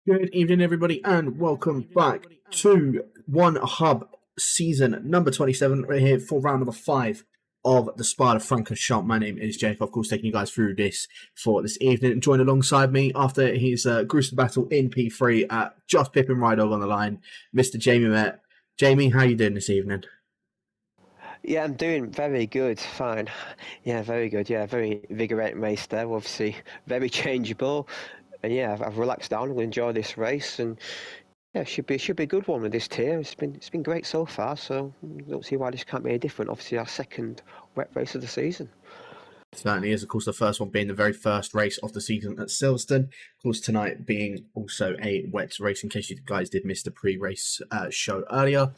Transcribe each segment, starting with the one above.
Good evening, everybody, and welcome back to One Hub season number 27. We're here for round number 5 of the Spider Franken Shop. My name is Jake, of course, taking you guys through this for this evening. Joined alongside me after his gruesome battle in P3 at just Pip and Rydog on the line, Mr. Jamie Met. Jamie, how you doing this evening? Yeah, I'm doing very good, fine. Yeah, very good. Yeah, very invigorating race there. Obviously, very changeable. And yeah, I've relaxed down and enjoy this race. And yeah, it should be a good one with this tier. It's been great so far. So don't see why this can't be any different. Obviously, our second wet race of the season. Certainly is, of course, the first one being the very first race of the season at Silverstone. Of course, tonight being also a wet race, in case you guys did miss the pre-race show earlier.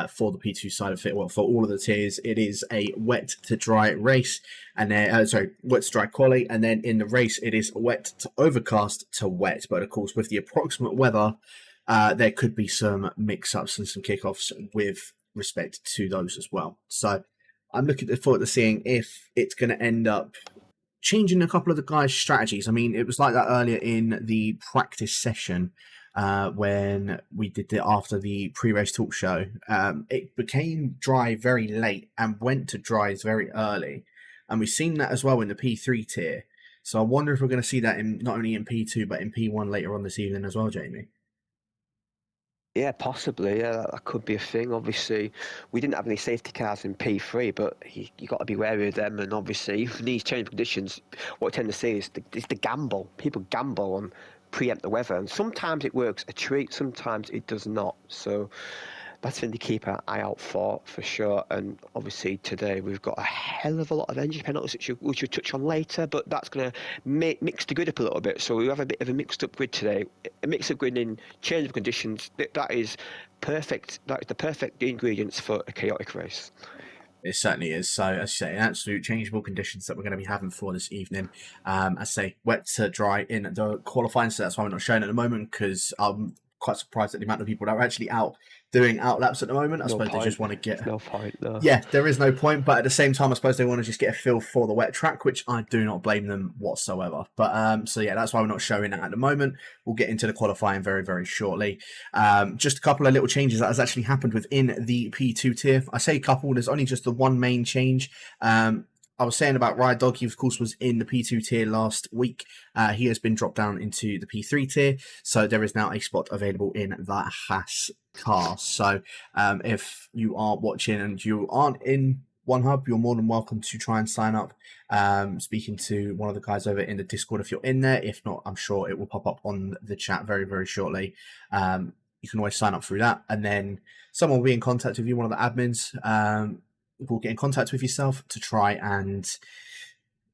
For the P2 side of it, well, for all of the tiers, it is a wet to dry race, and then, wet to dry quali, and then in the race, it is wet to overcast to wet. But of course, with the approximate weather, there could be some mix-ups and some kickoffs with respect to those as well. So I'm looking forward to seeing if it's going to end up changing a couple of the guys' strategies. I mean, it was like that earlier in the practice session when we did it after the pre-race talk show. It became dry very late and went to dries very early. And we've seen that as well in the P3 tier. So I wonder if we're going to see that in not only in P2, but in P1 later on this evening as well, Jamie. Yeah, possibly. Yeah, that could be a thing. Obviously, we didn't have any safety cars in P3, but you got to be wary of them. And obviously, in these changing conditions, what I tend to see is the gamble. People gamble and preempt the weather, and sometimes it works a treat, sometimes it does not. So that's something to keep an eye out for sure. And obviously today we've got a hell of a lot of engine penalties, which we'll touch on later, but that's going to mix the grid up a little bit. So we have a bit of a mixed up grid today. A mix up grid in change of conditions, that is perfect. That is the perfect ingredients for a chaotic race. It certainly is. So, as you say, absolute changeable conditions that we're going to be having for this evening. As I say, wet to dry in the qualifying, so that's why we're not showing at the moment, because I'm quite surprised at the amount of people that are actually out doing out laps at the moment. I suppose they just want to get... No point, no. Yeah, there is no point, but at the same time, I suppose they want to just get a feel for the wet track, which I do not blame them whatsoever. But so yeah, that's why we're not showing it at the moment. We'll get into the qualifying very, very shortly. Just a couple of little changes that has actually happened within the P2 tier. I say couple, there's only just the one main change. I was saying about Ride Dog, he of course was in the P2 tier last week. He has been dropped down into the P3 tier, so there is now a spot available in that Haas car. So if you are watching and you aren't in One Hub, you're more than welcome to try and sign up. Speaking to one of the guys over in the Discord if you're in there. If not, I'm sure it will pop up on the chat very, very shortly. You can always sign up through that, and then someone will be in contact with you, one of the admins. Will get in contact with yourself to try and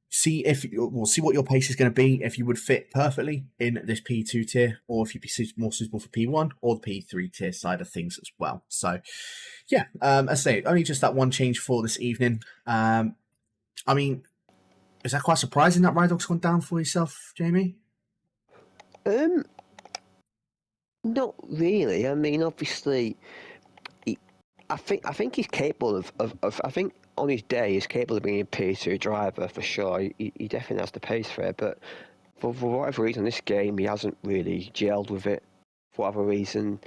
see see what your pace is going to be, if you would fit perfectly in this P2 tier, or if you'd be more suitable for P1 or the P3 tier side of things as well. So, yeah, as I say, only just that one change for this evening. I mean, is that quite surprising that Rydog's gone down for yourself, Jamie? Not really. I mean, obviously, I think he's capable of I think on his day he's capable of being a P2 driver for sure. He definitely has the pace for it, but for whatever reason, this game he hasn't really gelled with it. For whatever reason,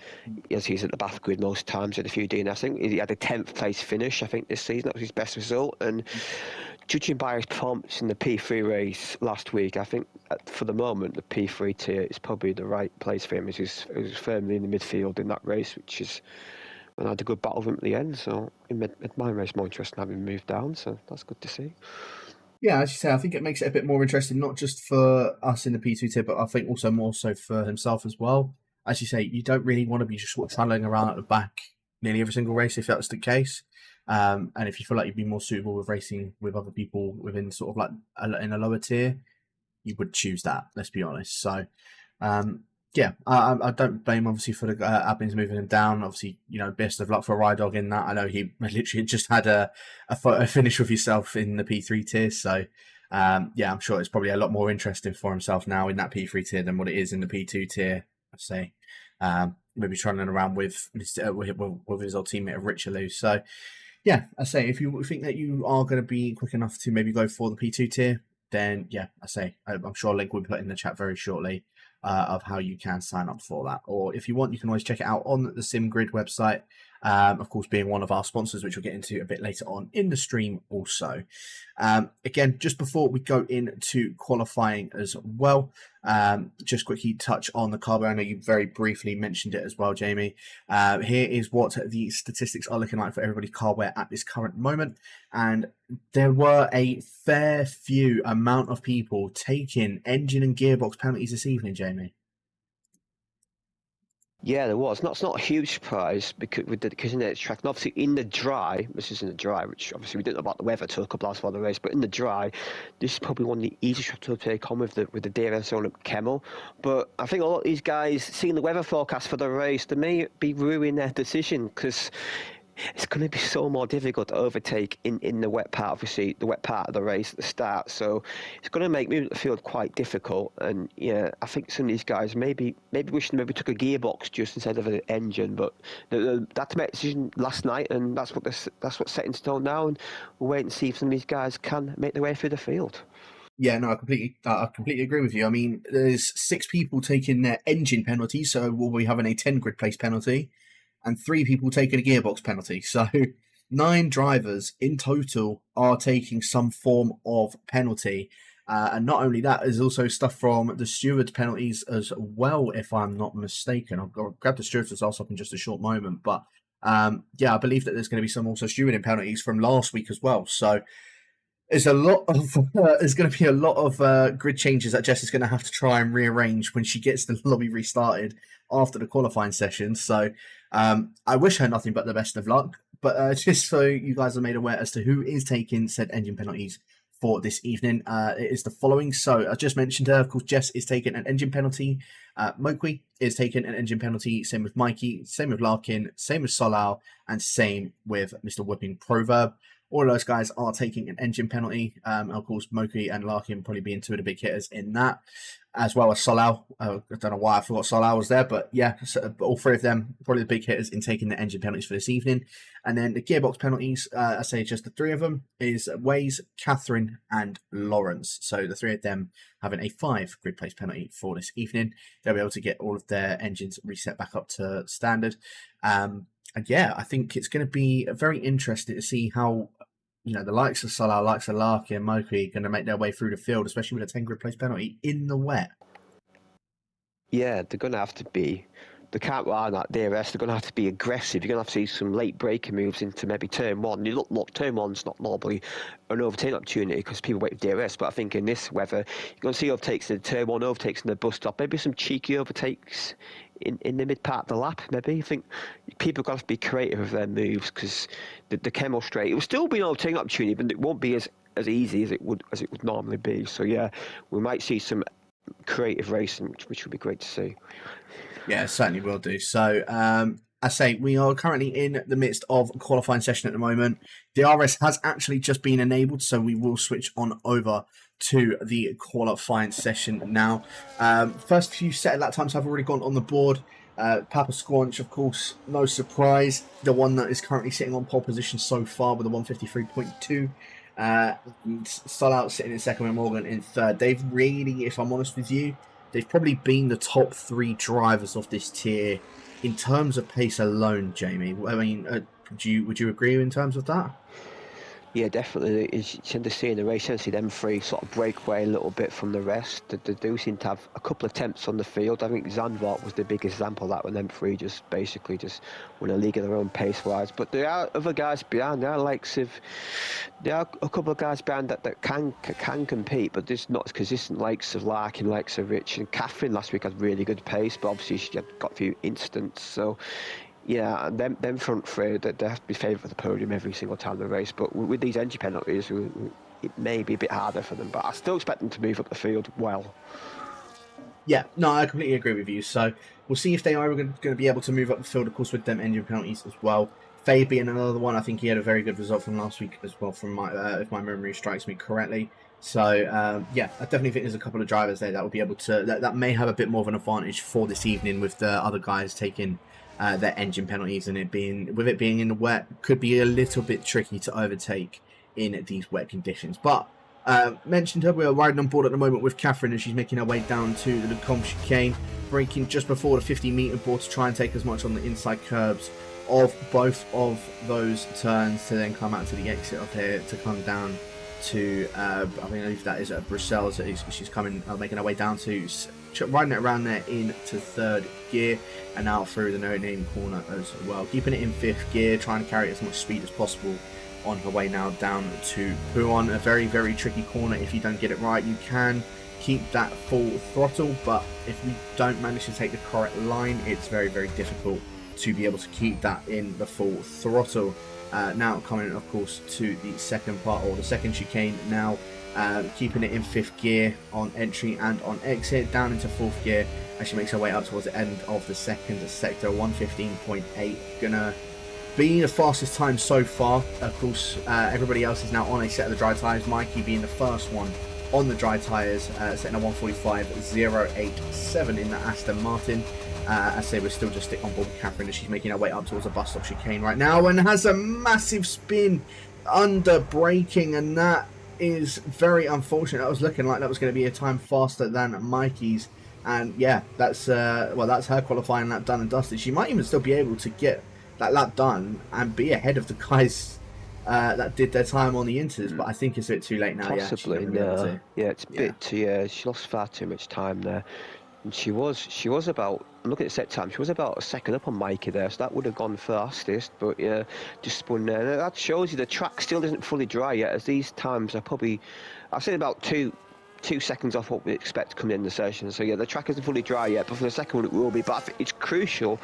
as he's at the bath grid most times at a few DNS. I think he had a 10th place finish, I think, this season. That was his best result. And judging by his performance in the P3 race last week, I think for the moment the P3 tier is probably the right place for him. He's firmly in the midfield in that race, which is... And I had a good battle with him at the end, so it made my race more interesting having him moved down, so that's good to see. Yeah, as you say, I think it makes it a bit more interesting, not just for us in the P2 tier, but I think also more so for himself as well. As you say, you don't really want to be just sort of trailing around at the back nearly every single race if that's the case. And if you feel like you'd be more suitable with racing with other people within sort of like in a lower tier, you would choose that, let's be honest. So, yeah, I don't blame obviously for the admins moving him down. Obviously, best of luck for Rydog in that. I know he literally just had a finish with yourself in the P3 tier, so yeah, I'm sure it's probably a lot more interesting for himself now in that P3 tier than what it is in the P2 tier. I say, maybe trailing around with his old teammate of Richelieu. So, yeah, I say if you think that you are going to be quick enough to maybe go for the P2 tier, then yeah, I say I'm sure a link will be put in the chat very shortly. of how you can sign up for that. Or if you want, you can always check it out on the SimGrid website. Of course, being one of our sponsors, which we'll get into a bit later on in the stream also. Again, just before we go into qualifying as well, just quickly touch on the carbo. I know you very briefly mentioned it as well, Jamie. Here is what the statistics are looking like for everybody's carware at this current moment. And there were a fair few amount of people taking engine and gearbox penalties this evening, Jamie. Yeah, there was. It's not a huge surprise because in the track, and obviously in the dry, this is in the dry, which obviously we didn't know about the weather till a couple hours before the race, but in the dry, this is probably one of the easiest tracks to take on with the DRS on at Kemmel. But I think a lot of these guys, seeing the weather forecast for the race, they may be ruining their decision because it's going to be so more difficult to overtake in the wet part, obviously, the wet part of the race at the start. So it's going to make movement of the field quite difficult. And yeah, I think some of these guys maybe wishing maybe took a gearbox just instead of an engine. But that's made a decision last night, and that's what's set in stone now. And we'll wait and see if some of these guys can make their way through the field. Yeah, no, I completely agree with you. I mean, there's 6 people taking their engine penalty, so we'll be having a 10 grid place penalty, and 3 people taking a gearbox penalty. So 9 drivers in total are taking some form of penalty. And not only that, there's also stuff from the stewards' penalties as well, if I'm not mistaken. I'll grab the stewards' results up in just a short moment. But yeah, I believe that there's going to be some also stewarding penalties from last week as well. So there's a lot of there's going to be a lot of grid changes that Jess is going to have to try and rearrange when she gets the lobby restarted after the qualifying session. So I wish her nothing but the best of luck. But just so you guys are made aware as to who is taking said engine penalties for this evening, it is the following. So I just mentioned her. Of course, Jess is taking an engine penalty. Mokwe is taking an engine penalty. Same with Mikey. Same with Larkin. Same with Solal. And same with Mr. Whipping Proverb. All of those guys are taking an engine penalty. Of course, Moki and Larkin probably being 2 of the big hitters in that, as well as Solal. I don't know why I forgot Solal was there, but yeah, so all 3 of them probably the big hitters in taking the engine penalties for this evening. And then the gearbox penalties, I say just the 3 of them, is Waze, Catherine, and Lawrence. So the 3 of them having a 5 grid place penalty for this evening. They'll be able to get all of their engines reset back up to standard. And yeah, I think it's going to be very interesting to see how, you know, the likes of Salah, likes of Larkin and Moki are going to make their way through the field, especially with a 10 grid place penalty in the wet. Yeah, they're going to have to be. They can't rely on that DRS. They're going to have to be aggressive. You're going to have to see some late breaking moves into maybe turn 1. You look, turn 1's not normally an overtaking opportunity because people wait for DRS. But I think in this weather, you're going to see overtakes in the turn 1, overtakes in the bus stop, maybe some cheeky overtakes in the mid part of the lap. Maybe I think people got to be creative with their moves because the Kemmel straight, it will still be an overtaking opportunity, but it won't be as easy as it would normally be. So yeah, we might see some creative racing, which would be great to see. Yeah, certainly will do. So, I say we are currently in the midst of a qualifying session at the moment. The RS has actually just been enabled, so we will switch on over to the qualifying session now. First few set of lap times have already gone on the board. Papa Squanch, of course, no surprise, the one that is currently sitting on pole position so far with a 153.2. Solau sitting in second with Morgan in third. They've really, if I'm honest with you, they've probably been the top 3 drivers of this tier in terms of pace alone, Jamie. I mean, would you agree in terms of that? Yeah, definitely. You tend to see in the race, you tend to see them 3 sort of break away a little bit from the rest. They do seem to have a couple of attempts on the field. I think Zandvoort was the big example of that when them 3 just basically just won a league of their own pace-wise. But there are other guys behind. There are a couple of guys behind that can compete, but there's not as consistent likes of Larkin, likes of Rich. And Catherine last week had really good pace, but obviously she had got a few incidents. So yeah, and them front 3, they have to be favoured for the podium every single time they race. But with these entry penalties, it may be a bit harder for them. But I still expect them to move up the field well. Yeah, no, I completely agree with you. So we'll see if they are going to be able to move up the field, of course, with them engine penalties as well. Faye being another one, I think he had a very good result from last week as well, from my if my memory strikes me correctly. So yeah, I definitely think there's a couple of drivers there that will be able to that may have a bit more of an advantage for this evening, with the other guys taking their engine penalties, and it being in the wet could be a little bit tricky to overtake in these wet conditions. But Mentioned her, we're riding on board at the moment with Catherine, and she's making her way down to the Lecombe chicane, braking just before the 50-metre board to try and take as much on the inside curbs of both of those turns to then come out to the exit of here to come down to, I believe that is at Brussels. She's coming, making her way down to, riding it around there into third gear and out through the no-name corner as well. Keeping it in fifth gear, trying to carry as much speed as possible on her way now down to Puon. A very, very tricky corner. If you don't get it right, you can keep that full throttle, but if we don't manage to take the correct line, it's very, very difficult to be able to keep that in the full throttle. Now coming, of course, to the second part, or the second chicane now, keeping it in fifth gear on entry and on exit, down into fourth gear as she makes her way up towards the end of the second sector. 1:15.8, gonna be the fastest time so far. Of course, everybody else is now on a set of the dry tyres, Mikey being the first one on the dry tyres, setting a 1:45.087 in the Aston Martin. I say we're still just on board with Catherine as she's making her way up towards the bus stop chicane right now and has a massive spin under braking, and that is very unfortunate. That was looking like that was going to be a time faster than Mikey's, and yeah, that's that's her qualifying lap done and dusted. She might even still be able to get that lap done and be ahead of the guys that did their time on the Inters, but I think it's a bit too late now. Possibly, no. Yeah, it's a bit too. Yeah, she lost far too much time there. And she was about, looking at set time, she was about a second up on Mikey there, so that would have gone fastest, but yeah, just spun there. And that shows you the track still isn't fully dry yet, as these times are probably, I'd say about two seconds off what we expect coming in the session. So yeah, the track isn't fully dry yet, but for the second one it will be. But I think it's crucial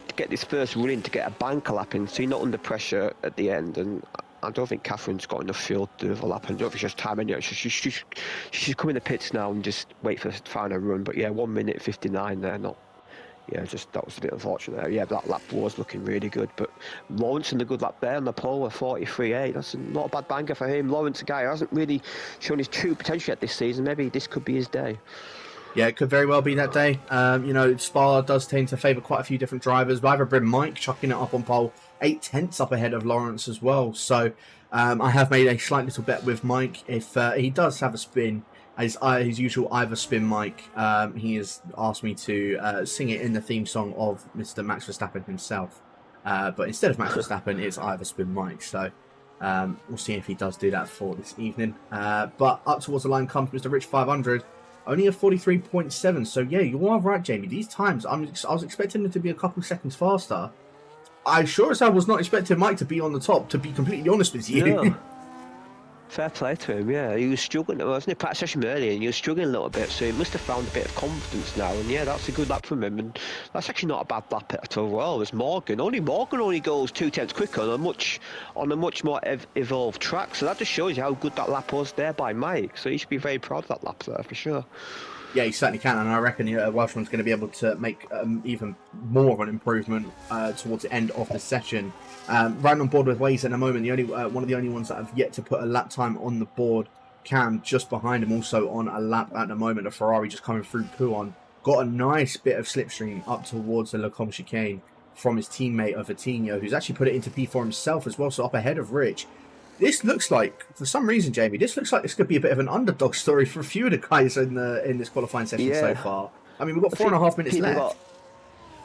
to get this first run in to get a banker lap in, so you're not under pressure at the end. And I don't think Catherine's got enough fuel to do the lap, and I don't think she has time anyway. She should come in the pits now and just wait for the final run. But yeah, 1:59 there, not. Yeah, just that was a bit unfortunate there. Yeah, that lap was looking really good, but Lawrence in the good lap there on the pole with 43.8. That's not a bad banker for him. Lawrence, a guy who hasn't really shown his true potential yet this season. Maybe this could be his day. Yeah, it could very well be that day. Spa does tend to favour quite a few different drivers. But I've been Mike chucking it up on pole, 8/10 up ahead of Lawrence as well. So I have made a slight little bet with Mike. If he does have a spin, his usual Ivor spin Mike, he has asked me to sing it in the theme song of Mr. Max Verstappen himself. But instead of Max Verstappen, it's Ivor spin Mike. So we'll see if he does do that for this evening. But up towards the line comes Mr. Rich 500. Only a 43.7, so yeah, you are right, Jamie. These times, I was expecting them to be a couple seconds faster. I sure as hell was not expecting Mike to be on the top, to be completely honest with you. Yeah. Fair play to him, yeah. He was struggling, wasn't he? Practice session earlier, and he was struggling a little bit, so he must have found a bit of confidence now. And yeah, that's a good lap from him, and that's actually not a bad lap at all. There's Morgan only goes 2/10 quicker on a much more evolved track, so that just shows you how good that lap was there by Mike. So he should be very proud of that lap there for sure. Yeah, he certainly can, and I reckon Welshman's going to be able to make even more of an improvement towards the end of the session. Right on board with Waze at the moment, the only one of the only ones that have yet to put a lap time on the board. Cam just behind him, also on a lap at the moment. A Ferrari just coming through Puon, got a nice bit of slipstream up towards the Lecombe chicane from his teammate of Vitinho, who's actually put it into P4 himself as well, so up ahead of Rich. This looks like, for some reason, Jamie, this could be a bit of an underdog story for a few of the guys in this qualifying session so far. I mean, we've got 4.5 minutes left.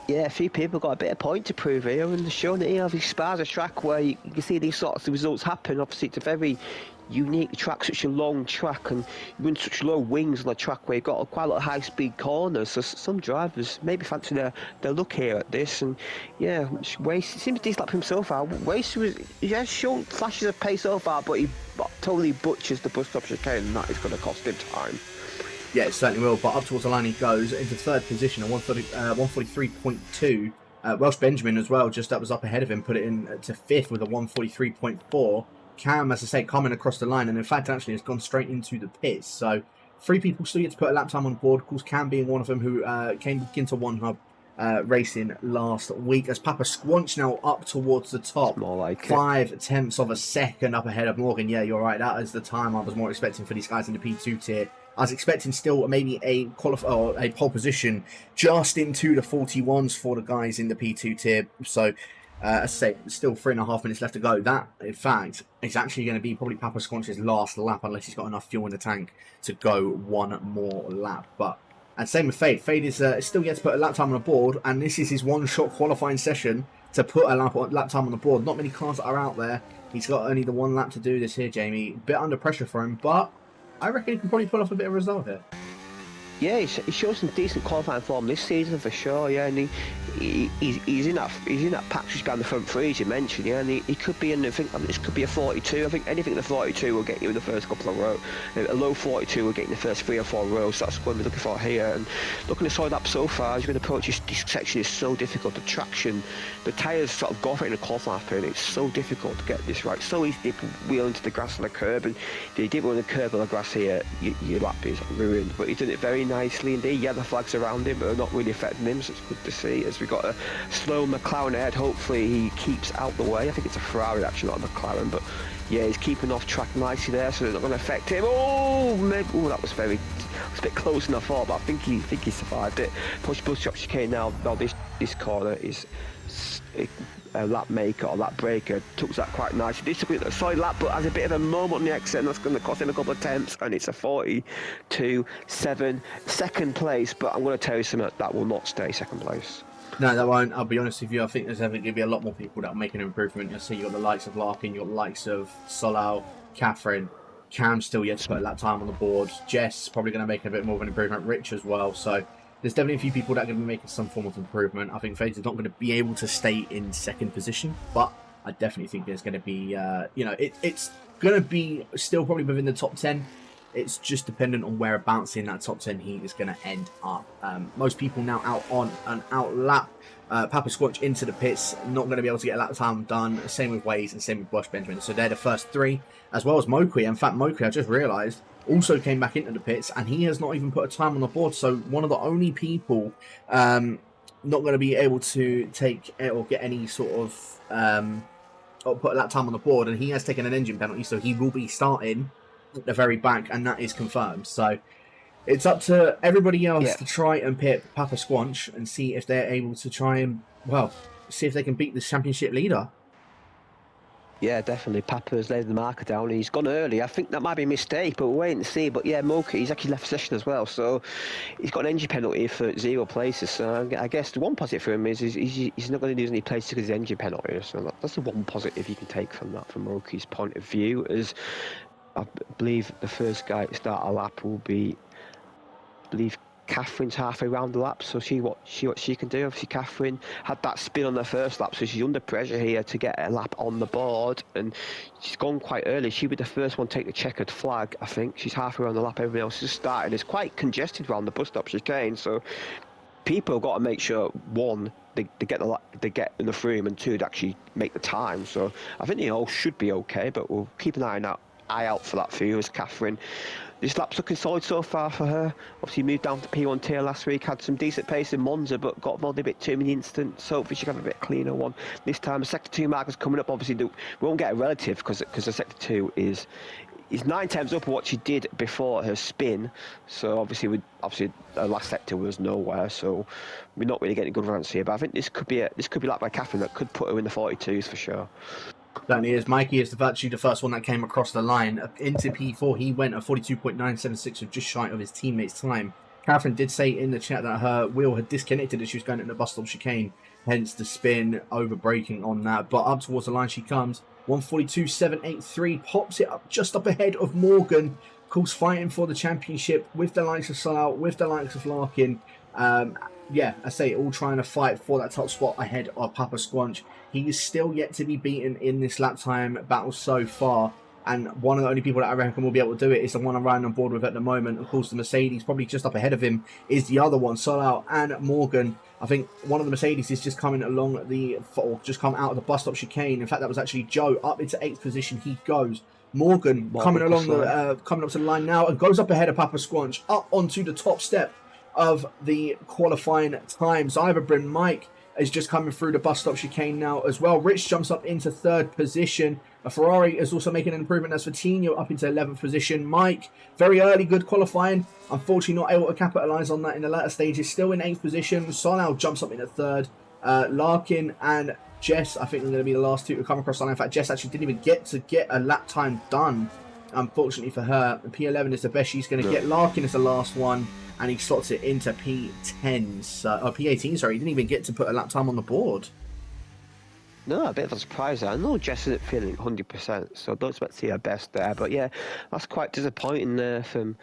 A few people got a bit of point to prove here, and they're showing it here. These Spa's a track where you can see these sorts of results happen. Obviously, it's a very unique track, such a long track, and you run such low wings on a track where you've got quite a lot of high-speed corners. So some drivers maybe fancy their luck here at this. And yeah, Wace, it seems decent lap for him so far. Wace has shown flashes of pace so far, but he totally butchers the bus stop chicane, and that is going to cost him time. Yeah, it certainly will, but up towards the line he goes into third position at 143.2. Welsh Benjamin as well, just that was up ahead of him, put it in to fifth with a 143.4. Cam, as I say, coming across the line, and in fact actually has gone straight into the pits. So 3 people still yet to put a lap time on board, of course Cam being one of them, who came into One Hub racing last week, as Papa Squanch now up towards the top. More like 5/10 of a second up ahead of Morgan. Yeah, you're right, that is the time I was more expecting for these guys in the P2 tier. I was expecting still maybe a pole position just into the 41s for the guys in the P2 tier. So I say, still 3.5 minutes left to go. That, in fact, is actually going to be probably Papa Squanch's last lap, unless he's got enough fuel in the tank to go one more lap. But, and same with Fade. Fade is still yet to put a lap time on the board, and this is his one-shot qualifying session to put a lap time on the board. Not many cars that are out there. He's got only the one lap to do this here, Jamie. Bit under pressure for him, but I reckon he can probably pull off a bit of a result here. Yeah, he shows some decent qualifying form this season for sure. Yeah, and he's in that patch just behind the front three as you mentioned. Yeah, and he could be in. This could be a 42. I think anything in the 42 will get you in the first couple of rows. A low 42 will get you in the first 3 or 4 rows. So that's what we're looking for here. And looking at the side up so far, as you're going to approach this section is so difficult. The traction, the tyres sort of go for it in a qualifying period. It's so difficult to get this right. So easy to wheel into the grass on the curb, and if you dip on the curb on the grass here, your lap is ruined. But he's done it very nicely indeed. Yeah, the flags around him are not really affecting him, so it's good to see. As we got a slow McLaren ahead, hopefully he keeps out the way. I think it's a Ferrari actually, not a McLaren, but yeah, he's keeping off track nicely there, so it's not going to affect him. Oh, maybe, that was a bit closer than I thought, but I think he survived it. Push stop chicane now. This corner is a lap maker or lap breaker, took that quite nicely. This took a solid lap, but has a bit of a moment on the exit, and that's going to cost him a couple of attempts, and it's a 42.7 second place. But I'm going to tell you something, that will not stay second place. No, that won't. I'll be honest with you. I think there's going to be a lot more people that will make an improvement. You'll see, you've got the likes of Larkin, you've got the likes of Solal, Catherine, Cam still yet to put lap time on the board. Jess probably going to make a bit more of an improvement. Rich as well. So there's definitely a few people that are going to be making some form of improvement. I think Fades is not going to be able to stay in second position, but I definitely think there's going to be, it's going to be still probably within the top 10. It's just dependent on whereabouts in that top 10 heat is going to end up. Most people now out on an out lap. Papa Squatch into the pits, not going to be able to get a lap time done. Same with Waze and same with Bosch Benjamin. So they're the first 3, as well as Mokwe. In fact, Mokwe, I just realised, also came back into the pits, and he has not even put a time on the board. So one of the only people not going to be able to take or get any sort of or put a lap time on the board, and he has taken an engine penalty, so he will be starting at the very back, and that is confirmed. So it's up to everybody else to try and pit Papa Squanch and see if they're able to try and, well, see if they can beat the championship leader. Yeah, definitely. Papa's laid the marker down. He's gone early. I think that might be a mistake, but we'll wait and see. But yeah, Moki, he's actually left session as well, so he's got an engine penalty for 0 places. So I guess the one positive for him is he's not going to lose any places because of his engine penalty. So that's the one positive you can take from that, from Moki's point of view. As I believe the first guy to start a lap will be, I believe, Catherine's halfway round the lap, so what she can do. Obviously, Catherine had that spin on the first lap, so she's under pressure here to get a lap on the board, and she's gone quite early. She'll be the first one to take the checkered flag, I think. She's halfway around the lap, everybody else is starting. It's quite congested around the bus stop chicane, so people have got to make sure, one, they get enough room, and two, to actually make the time. So I think they all should be okay, but we'll keep an eye out for that for you as Catherine. This lap's looking solid so far for her. Obviously moved down to P1 tier last week, had some decent pace in Monza, but got involved a bit too many instants. So hopefully she can have a bit cleaner one this time. The Sector 2 marker's coming up. Obviously we won't get a relative because the Sector 2 is 9 times up what she did before her spin. So obviously her last sector was nowhere, so we're not really getting a good runs here. But I think this could be lap by Catherine that could put her in the 42s for sure. Certainly is. Mikey is virtually the first one that came across the line. Into P4, he went at 42.976, with just shy of his teammate's time. Catherine did say in the chat that her wheel had disconnected as she was going into the bus stop chicane, hence the spin, over braking on that. But up towards the line she comes. 142.783, pops it up just up ahead of Morgan. Of course, fighting for the championship with the likes of Salah, with the likes of Larkin. Yeah, I say all trying to fight for that top spot ahead of Papa Squanch. He is still yet to be beaten in this lap time battle so far, and one of the only people that I reckon will be able to do it is the one I'm riding on board with at the moment. Of course, the Mercedes, probably just up ahead of him, is the other one, Solal and Morgan. I think one of the Mercedes is just coming along or just come out of the bus stop chicane. In fact, that was actually Joe. Up into 8th position he goes. Morgan coming along coming up to the line now and goes up ahead of Papa Squanch, up onto the top step of the qualifying times. Iverbryn Mike is just coming through the bus stop chicane now as well. Rich jumps up into 3rd position. A Ferrari is also making an improvement. That's Fatinho up into 11th position. Mike, very early, good qualifying. Unfortunately not able to capitalise on that in the latter stages. Still in 8th position. Solal jumps up into 3rd. Larkin and Jess, I think, are going to be the last two to come across the line. In fact, Jess actually didn't even get a lap time done. Unfortunately for her, P11 is the best she's going to get. Larkin is the last one, and he slots it into P10, or P18. Sorry, he didn't even get to put a lap time on the board. No, a bit of a surprise there. I know Jess isn't feeling 100%, so I don't expect to see her best there. But yeah, that's quite disappointing there from.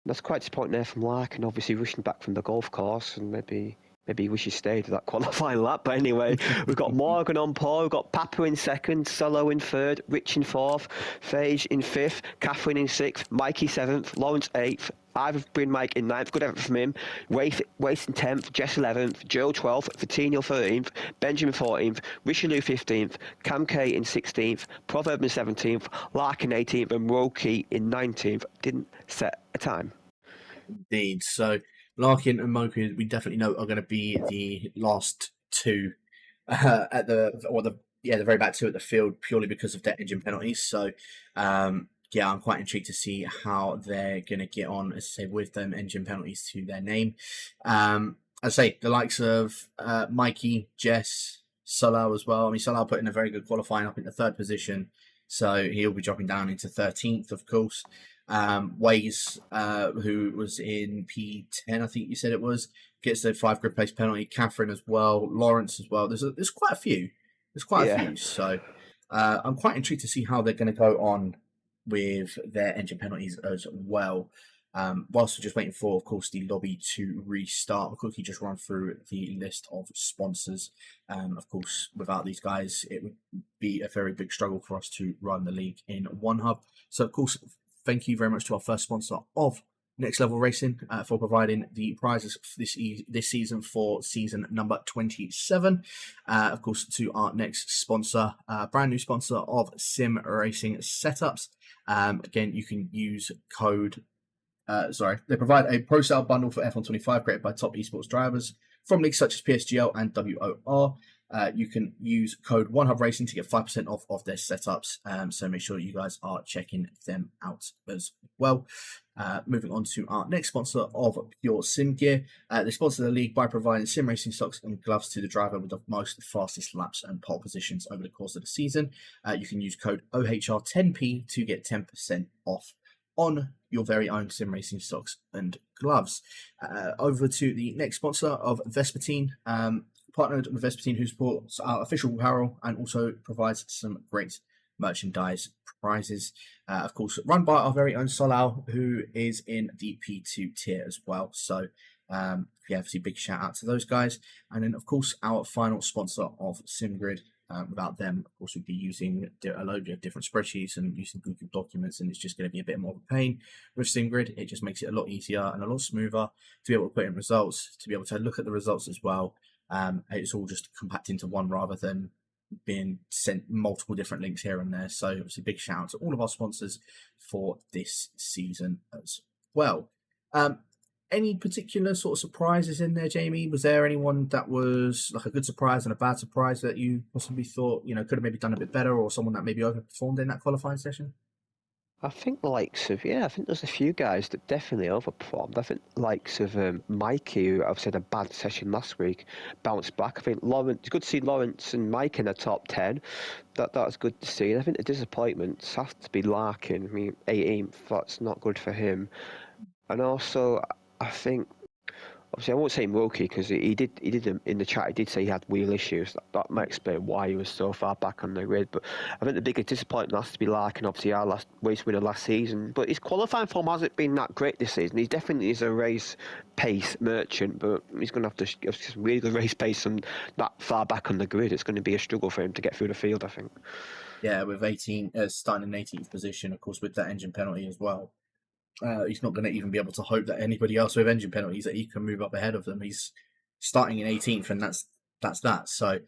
That's quite disappointing there from Larkin, obviously rushing back from the golf course, and maybe he wishes he stayed to that qualifying lap. But anyway, we've got Morgan on pole, we've got Papa in second, Solo in third, Rich in fourth, Phage in fifth, Catherine in sixth, Mikey seventh, Lawrence eighth, I've been Mike in ninth, good effort from him. Waith in 10th, Jess 11th, Joe 12th, Fatinho 13th, Benjamin 14th, Richelieu 15th, Cam K in 16th, Proverb in 17th, Larkin 18th, and Roki in 19th. Didn't set a time. Indeed. So Larkin and Moku, we definitely know are going to be the last two at the very back two at the field purely because of their engine penalties. So yeah, I'm quite intrigued to see how they're going to get on, as I say, with them engine penalties to their name. I say the likes of Mikey, Jess, Salah as well. I mean, Salah put in a very good qualifying up into third position, so he'll be dropping down into 13th, of course. Ways, who was in P10, I think you said it was, gets the 5 grid place penalty. Catherine as well, Lawrence as well. There's quite a few. There's quite a few. So I'm quite intrigued to see how they're going to go on with their engine penalties as well. Whilst we're just waiting for, of course, the lobby to restart, I'll quickly just run through the list of sponsors. Of course, without these guys, it would be a very big struggle for us to run the league in one hub. So, of course, thank you very much to our first sponsor of Next Level Racing for providing the prizes for this season for season number 27. Of course, to our next sponsor, brand new sponsor of Sim Racing Setups. Again, you can use code. They provide a pro sale bundle for F125 created by top esports drivers from leagues such as PSGL and WOR. You can use code OneHubRacing to get 5% off of their setups. So make sure you guys are checking them out as well. Moving on to our next sponsor of Pure Sim Gear. They sponsor the league by providing sim racing stocks and gloves to the driver with the most fastest laps and pole positions over the course of the season. You can use code OHR10P to get 10% off on your very own sim racing stocks and gloves. Over to the next sponsor of Vespertine. Partnered with Vespertine, who supports our official apparel and also provides some great merchandise prizes. Of course, run by our very own Solal, who is in the P2 tier as well. So, yeah, obviously, big shout out to those guys. And then, of course, our final sponsor of SimGrid. Without them, of course, we'd be using a load of different spreadsheets and using Google documents, and it's just going to be a bit more of a pain. With SimGrid, it just makes it a lot easier and a lot smoother to be able to put in results, to be able to look at the results as well. It's all just compact into one rather than being sent multiple different links here and there. So obviously big shout out to all of our sponsors for this season as well. Any particular sort of surprises in there, Jamie? Was there anyone that was like a good surprise and a bad surprise that you possibly thought, could have maybe done a bit better, or someone that maybe overperformed in that qualifying session? I think the likes of, I think there's a few guys that definitely overperformed. I think the likes of Mikey, who I've said a bad session last week, bounced back. I think Lawrence, it's good to see Lawrence and Mike in the top 10. That was good to see. And I think the disappointments have to be Larkin. I mean, 18th, that's not good for him. And also, I think, obviously, I won't say Roki because he did in the chat. He did say he had wheel issues. That might explain why he was so far back on the grid. But I think the biggest disappointment has to be Larkin. Obviously, our last race winner last season. But his qualifying form hasn't been that great this season. He definitely is a race pace merchant, but he's going to have to have some really good race pace and that far back on the grid. It's going to be a struggle for him to get through the field, I think. Yeah, with 18 starting in 18th position, of course, with that engine penalty as well. He's not going to even be able to hope that anybody else with engine penalties that he can move up ahead of them. He's starting in 18th, and that's that. So,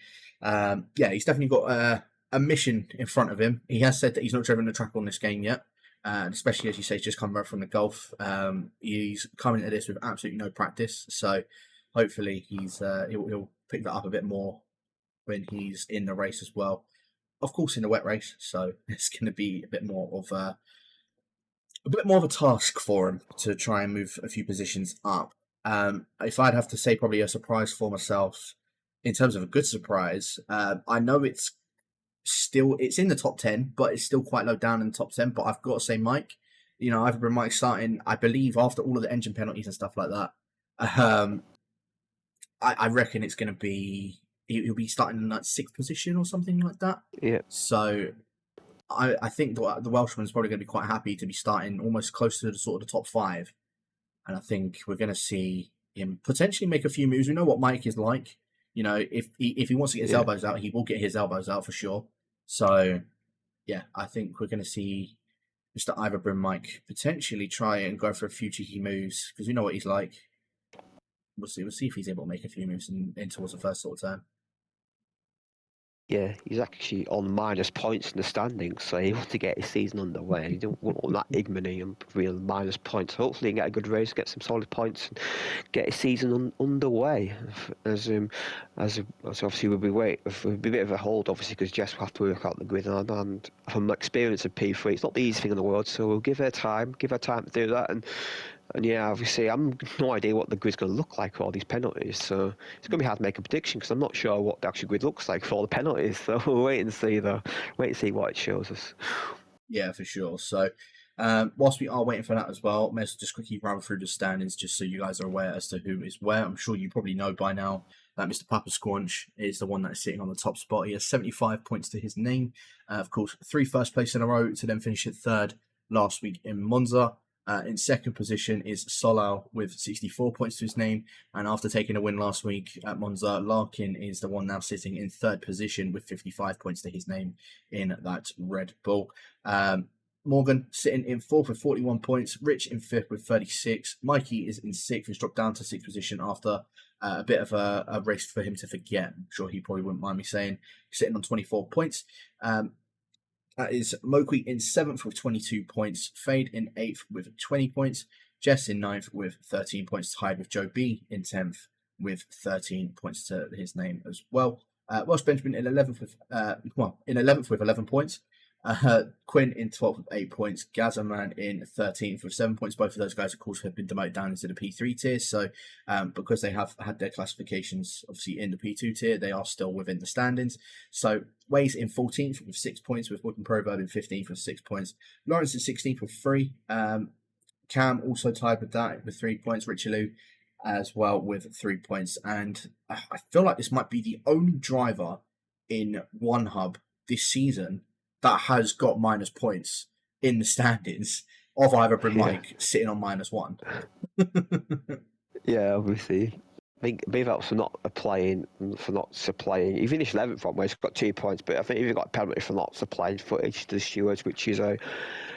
yeah, he's definitely got a mission in front of him. He has said that he's not driven the track on this game yet, especially as you say, he's just come back from the golf. He's coming into this with absolutely no practice, so hopefully he'll pick that up a bit more when he's in the race as well. Of course, in the wet race, so it's going to be a bit more of a task for him to try and move a few positions up. If I'd have to say probably a surprise for myself in terms of a good surprise, I know it's in the top 10, but it's still quite low down in the top 10. But I've got to say, Mike, I've been Mike starting, I believe, after all of the engine penalties and stuff like that. Um, I reckon it's going to be he'll be starting in like sixth position or something like that. Yeah, So I think the Welshman's probably going to be quite happy to be starting almost close to the sort of the top five, and I think we're going to see him potentially make a few moves. We know what Mike is like. If he wants to get his yeah. elbows out, he will get his elbows out for sure. So yeah, I think we're going to see Mr. Iverbrim Mike potentially try and go for a few cheeky moves because we know what he's like. We'll see. We'll see if he's able to make a few moves in towards the first sort of turn. Yeah, he's actually on minus points in the standings, so he wants to get his season underway. He don't want all that ignominy and real minus points. Hopefully, he can get a good race, get some solid points, and get his season underway. As obviously we'll be a bit of a hold, obviously, because Jess will have to work out the grid, and from experience of P3, it's not the easiest thing in the world. So we'll give her time to do that, and yeah, obviously, I'm no idea what the grid's going to look like for all these penalties. So it's going to be hard to make a prediction because I'm not sure what the actual grid looks like for all the penalties. So we'll wait and see, though. Wait and see what it shows us. Yeah, for sure. So, whilst we are waiting for that as well, may as well just quickly run through the standings just so you guys are aware as to who is where. I'm sure you probably know by now that Mr. Papa Squanch is the one that is sitting on the top spot. He has 75 points to his name. Of course, 3 first place in a row to then finish at third last week in Monza. In second position is Solal with 64 points to his name. And after taking a win last week at Monza, Larkin is the one now sitting in third position with 55 points to his name in that Red Bull. Morgan sitting in fourth with 41 points. Rich in fifth with 36. Mikey is in sixth. He's dropped down to sixth position after a bit of a race for him to forget. I'm sure he probably wouldn't mind me saying. Sitting on 24 points. That is Moqui in seventh with 22 points. Fade in eighth with 20 points. Jess in ninth with 13 points, tied with Joe B in 10th with 13 points to his name as well. Welsh Benjamin in 11th with 11 points. Quinn in 12th with 8 points. Gazzaman in 13th with 7 points. Both of those guys, of course, have been demoted down into the P3 tier. So, because they have had their classifications, obviously, in the P2 tier, they are still within the standings. So, Ways in 14th with 6 points, with Wood and Proverb in 15th with 6 points. Lawrence in 16th with 3. Cam also tied with that with 3 points. Richelieu as well with 3 points. And I feel like this might be the only driver in One Hub this season that has got minus points in the standings of Iverbrim Mike sitting on -1. Yeah, obviously. I think maybe that's for not applying, for not supplying. He finished 11th from where he's got 2 points, but I think he got a penalty for not supplying footage to the stewards, which is a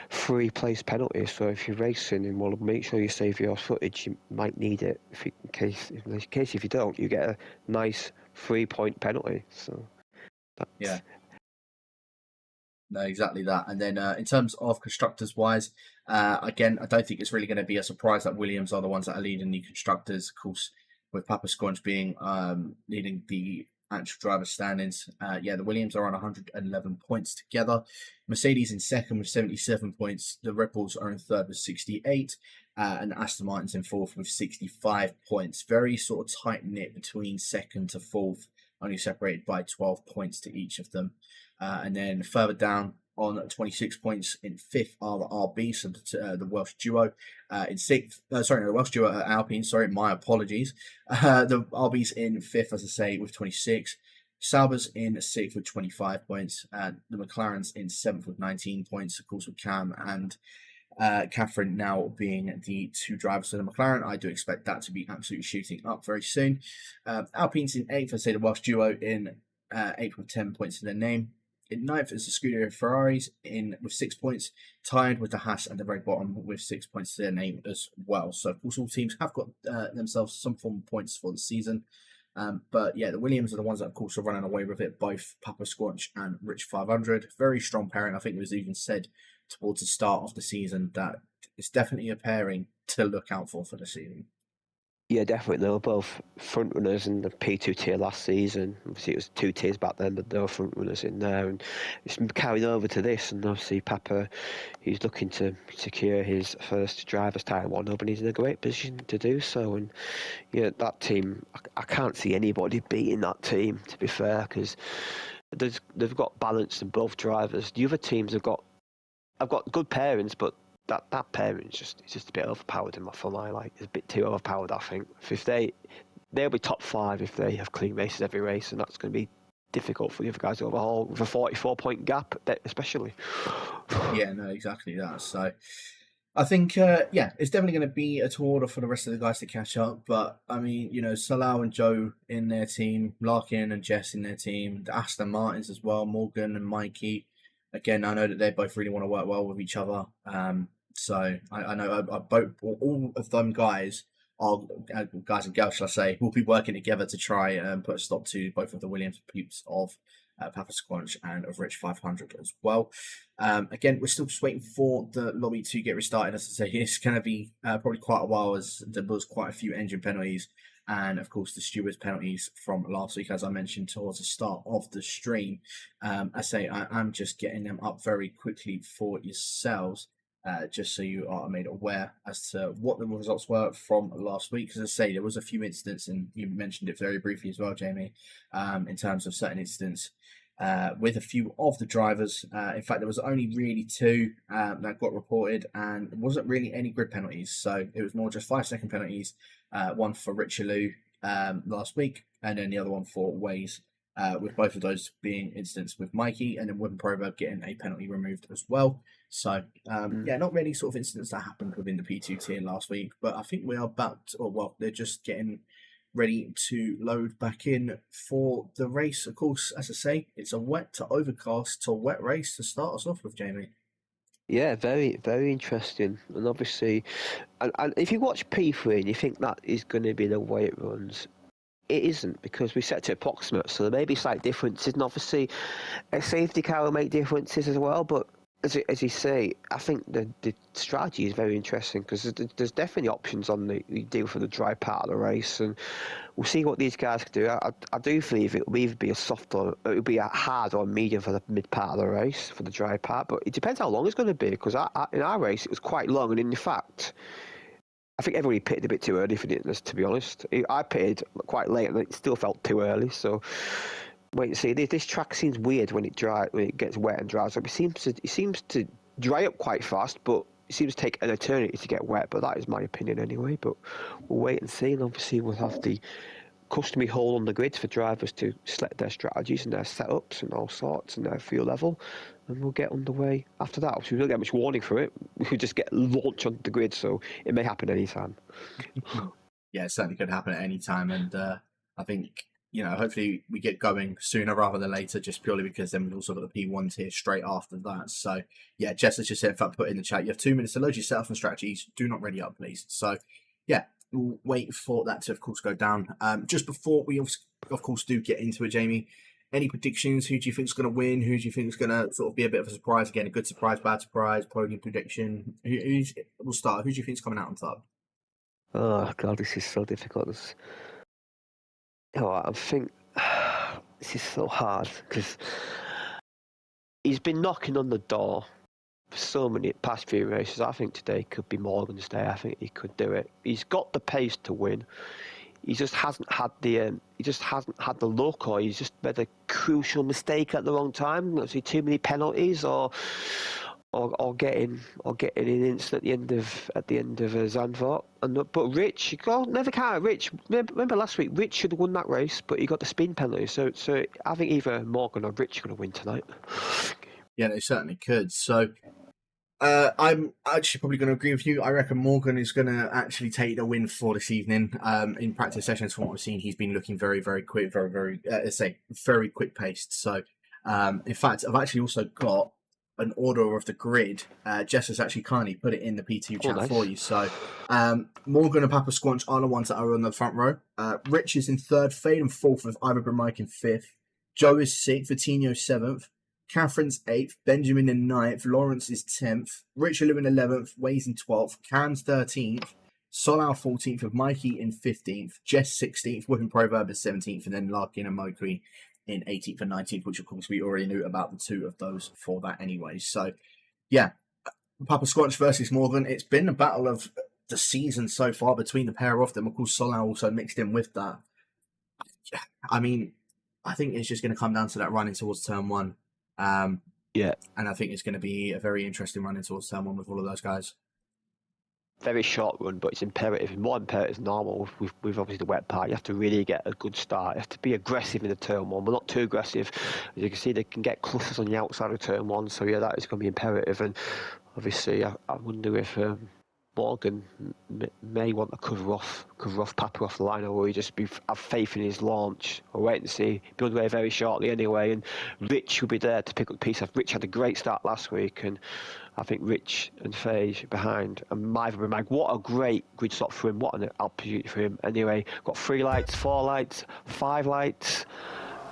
3-place penalty. So if you're racing, and well, make sure you save your footage. You might need it in case if you don't, you get a nice 3-point penalty. So that's... yeah. No, exactly that. And then in terms of constructors wise, again, I don't think it's really going to be a surprise that Williams are the ones that are leading the constructors. Of course, with Papa Squanch being leading the actual driver standings. The Williams are on 111 points together. Mercedes in second with 77 points. The Red Bulls are in third with 68. And Aston Martin's in fourth with 65 points. Very sort of tight knit between second to fourth, only separated by 12 points to each of them. And then further down on 26 points in fifth are the RB, so the Welsh duo. In sixth, the Welsh duo at Alpine, my apologies. The RB's in fifth, as I say, with 26. Sauber's in sixth with 25 points. The McLaren's in seventh with 19 points, of course, with Cam and Catherine now being the two drivers of the McLaren. I do expect that to be absolutely shooting up very soon. Alpine's in eighth, I say the Welsh duo in eighth with 10 points in their name. In ninth is the Scuderia Ferraris with 6 points, tied with the Haas at the very bottom with 6 points to their name as well. So, of course, all teams have got themselves some form of points for the season. But yeah, the Williams are the ones that, of course, are running away with it. Both Papa Squanch and Rich 500. Very strong pairing. I think it was even said towards the start of the season that it's definitely a pairing to look out for the season. Yeah, definitely. They were both front runners in the P2 tier last season. Obviously, it was 2 tiers back then, but there were front runners in there, and it's been carried over to this. And obviously, Papa, he's looking to secure his first driver's title one up, and he's in a great position to do so. And yeah, that team, I can't see anybody beating that team. To be fair, because they've got balance in both drivers. The other teams have got good pairings, but that pairing's just a bit overpowered for my like. It's a bit too overpowered, I think. If they'll be top 5 if they have clean races every race, and that's going to be difficult for the other guys to overhaul with a 44-point gap, especially. Yeah, no, exactly that. So I think, yeah, it's definitely going to be a tall order for the rest of the guys to catch up. But I mean, Salau and Joe in their team, Larkin and Jess in their team, the Aston Martins as well, Morgan and Mikey. Again, I know that they both really want to work well with each other. So I know both all of them guys are guys and girls, shall I say, will be working together to try and put a stop to both of the Williams peeps of Papa Squanch and of Rich 500 as well. Again, we're still just waiting for the lobby to get restarted. As I say, it's going to be probably quite a while as there was quite a few engine penalties and, of course, the stewards penalties from last week, as I mentioned towards the start of the stream. I say I'm just getting them up very quickly for yourselves. Just so you are made aware as to what the results were from last week. As I say, there was a few incidents, and you mentioned it very briefly as well, Jamie, in terms of certain incidents with a few of the drivers. In fact, there was only really 2 that got reported, and there wasn't really any grid penalties. So it was more just 5-second penalties, one for Richelieu last week, and then the other one for Waze. With both of those being incidents with Mikey, and then Wooden Proverb getting a penalty removed as well. So, yeah, not really sort of incidents that happened within the P2 tier last week, but I think we are about, they're just getting ready to load back in for the race. Of course, as I say, it's a wet to overcast to wet race to start us off with, Jamie. Yeah, very, very interesting. And obviously, and if you watch P3 and you think that is going to be the way it runs, it isn't, because we set to approximate, so there may be slight differences, and obviously a safety car will make differences as well. But as you say, I think the strategy is very interesting, because there's definitely options on the deal for the dry part of the race, and we'll see what these guys can do. I do believe it will either be a soft or it will be a hard or medium for the mid part of the race for the dry part, but it depends how long it's going to be, because in our race it was quite long, and in fact I think everybody pitted a bit too early for this, to be honest. I pitted quite late, and it still felt too early. So wait and see. This track seems weird when it gets wet and dries up. It seems to dry up quite fast, but it seems to take an eternity to get wet. But that is my opinion anyway. But we'll wait and see, and obviously we'll have the customary hole on the grid for drivers to select their strategies and their setups and all sorts and their fuel level, and we'll get underway after that. Obviously, we don't get much warning for it. We could just get launched onto the grid, so it may happen anytime. Yeah, it certainly could happen at any time, and I think hopefully we get going sooner rather than later, just purely because then we've also got the P1 tier straight after that. So yeah, Jess has just said, in fact, put in the chat, you have 2 minutes to load your setup and strategies. Do not ready up, please. So yeah, we'll wait for that to, of course, go down. Just before we, of course, do get into it, Jamie, any predictions? Who do you think is going to win? Who do you think is going to sort of be a bit of a surprise? Again, a good surprise, bad surprise, podium prediction. We'll start. Who do you think is coming out on top? Oh god, this is so difficult. I think this is so hard, because he's been knocking on the door for so many past few races. I think today could be Morgan's day. I think he could do it. He's got the pace to win. He just hasn't had the luck, or he's just made a crucial mistake at the wrong time. Let's see, too many penalties, or getting an incident at the end of Zandvoort. But Rich, never count out Rich. Remember last week, Rich should have won that race, but he got the spin penalty. So I think either Morgan or Rich are going to win tonight. Yeah, they certainly could. So I'm actually probably going to agree with you. I reckon Morgan is going to actually take the win for this evening. In practice sessions, from what we've seen, he's been looking very, very quick, very, very, very quick paced. So, in fact, I've actually also got an order of the grid. Jess has actually kindly put it in the P2 chat for you. So, Morgan and Papa Squanch are the ones that are on the front row. Rich is in third, Fade and fourth, with Ivor Mike in fifth. Joe is sixth, Vitinho seventh. Catherine's 8th, Benjamin in 9th, Lawrence is 10th, Richard in 11th, Waze in 12th, Cam's 13th, Solau 14th, with Mikey in 15th, Jess 16th, Whipping Proverb is 17th, and then Larkin and Mokri in 18th and 19th, which of course we already knew about the two of those for that anyway. So, yeah, Papa Squatch versus Morgan. It's been a battle of the season so far between the pair of them. Of course, Solau also mixed in with that. I mean, I think it's just going to come down to that running towards turn one. Yeah. And I think it's going to be a very interesting running towards turn one with all of those guys. Very short run, but it's imperative, more imperative than normal with obviously the wet part. You have to really get a good start. You have to be aggressive in the turn one, but not too aggressive. As you can see, they can get clusters on the outside of turn one, so yeah, that is going to be imperative. And obviously, I wonder if Morgan may want to cover off Papa off the line, or will he just have faith in his launch? We'll wait and see. Be on the way very shortly anyway, and Rich will be there to pick up the piece. Rich had a great start last week, and I think Rich and Phage behind, and Mike, what a great grid stop for him, what an opportunity for him. Anyway, got 3 lights, 4 lights, 5 lights,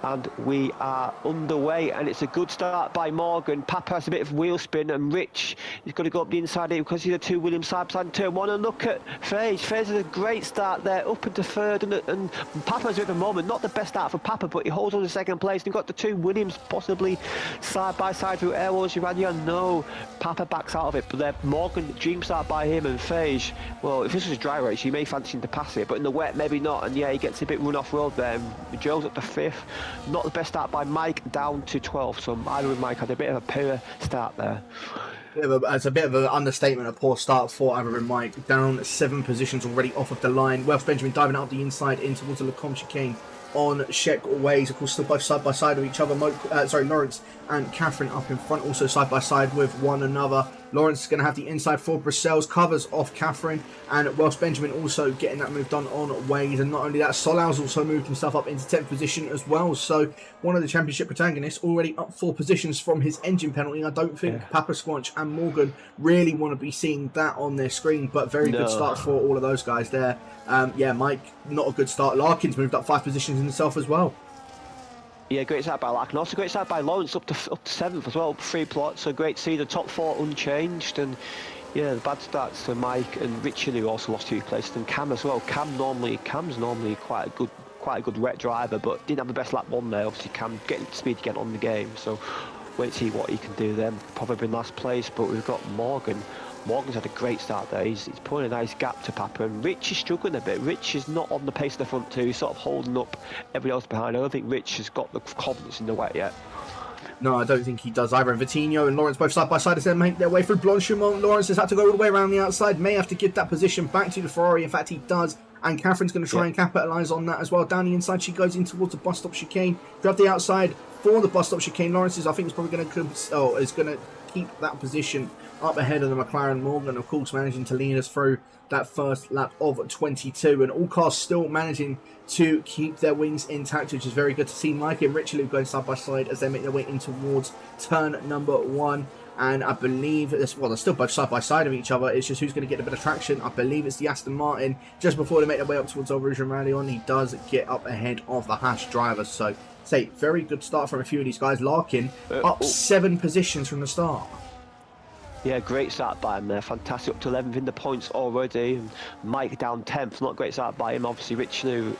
and we are underway, and it's a good start by Morgan. Papa has a bit of wheel spin, and Rich is going to go up the inside here because he's a 2 Williams side by side in turn one. And look at Phage. Phage has a great start there, up into third, and Papa's at the moment not the best start for Papa, but he holds on to second place. And you've got the 2 Williams possibly side by side through Airwalls. No, Papa backs out of it, but Morgan, dream start by him and Phage. Well, if this was a dry race, you may fancy him to pass it, but in the wet, maybe not. And yeah, he gets a bit run off road there. Joe's up to 5th. Not the best start by Mike, down to 12th. So either with Mike had a bit of a poor start there. It's a bit of an understatement, a poor start for Ivor and Mike. Down 7 positions already off of the line. Welsh Benjamin diving up the inside in towards the Lacombe chicane on Sheck Ways. Of course, still both side by side of each other. Lawrence and Catherine up in front, also side by side with one another. Lawrence is going to have the inside for Brissels, covers off Catherine, and Welsh Benjamin also getting that move done on Ways. And not only that, Solau's also moved himself up into 10th position as well. So one of the championship protagonists already up 4 positions from his engine penalty. I don't think Papa Squanch and Morgan really want to be seeing that on their screen, but very good start for all of those guys there. Mike, not a good start. Larkin's moved up 5 positions himself as well. Yeah, great start by Larkin. Also great start by Lawrence up to 7th as well, 3 plots. So great to see the top 4 unchanged. And yeah, the bad starts for Mike and Richard, who also lost 2 places, and Cam as well. Cam's normally quite a good wet driver, but didn't have the best lap 1 there. Obviously, Cam getting speed to get on the game. So wait to see what he can do then. Probably in last place, but we've got Morgan. Morgan's had a great start there. He's putting a nice gap to Papa, and Rich is struggling a bit. Rich is not on the pace of the front 2. He's sort of holding up everybody else behind. I don't think Rich has got the confidence in the wet yet. No, I don't think he does either. And Vitinho and Lawrence both side by side as they make their way through Blanchimont. Lawrence has had to go all the way around the outside, may have to give that position back to the Ferrari. In fact, he does. And Catherine's going to try and capitalise on that as well. Down the inside, she goes in towards the bus stop chicane. Grab the outside for the bus stop chicane. Lawrence is probably going to keep that position up ahead of the McLaren. Morgan, of course, managing to lead us through that first lap of 22. And all cars still managing to keep their wings intact, which is very good to see. Mike and Richelieu going side by side as they make their way in towards turn number 1. And I believe they're still both side by side of each other. It's just who's going to get a bit of traction. I believe it's the Aston Martin. Just before they make their way up towards Rouge and Rallion, he does get up ahead of the Haas driver. So, very good start from a few of these guys. Larkin up 7 positions from the start. Yeah, great start by him there. Fantastic, up to 11th in the points already. And Mike down 10th. Not a great start by him. Obviously, Rich knew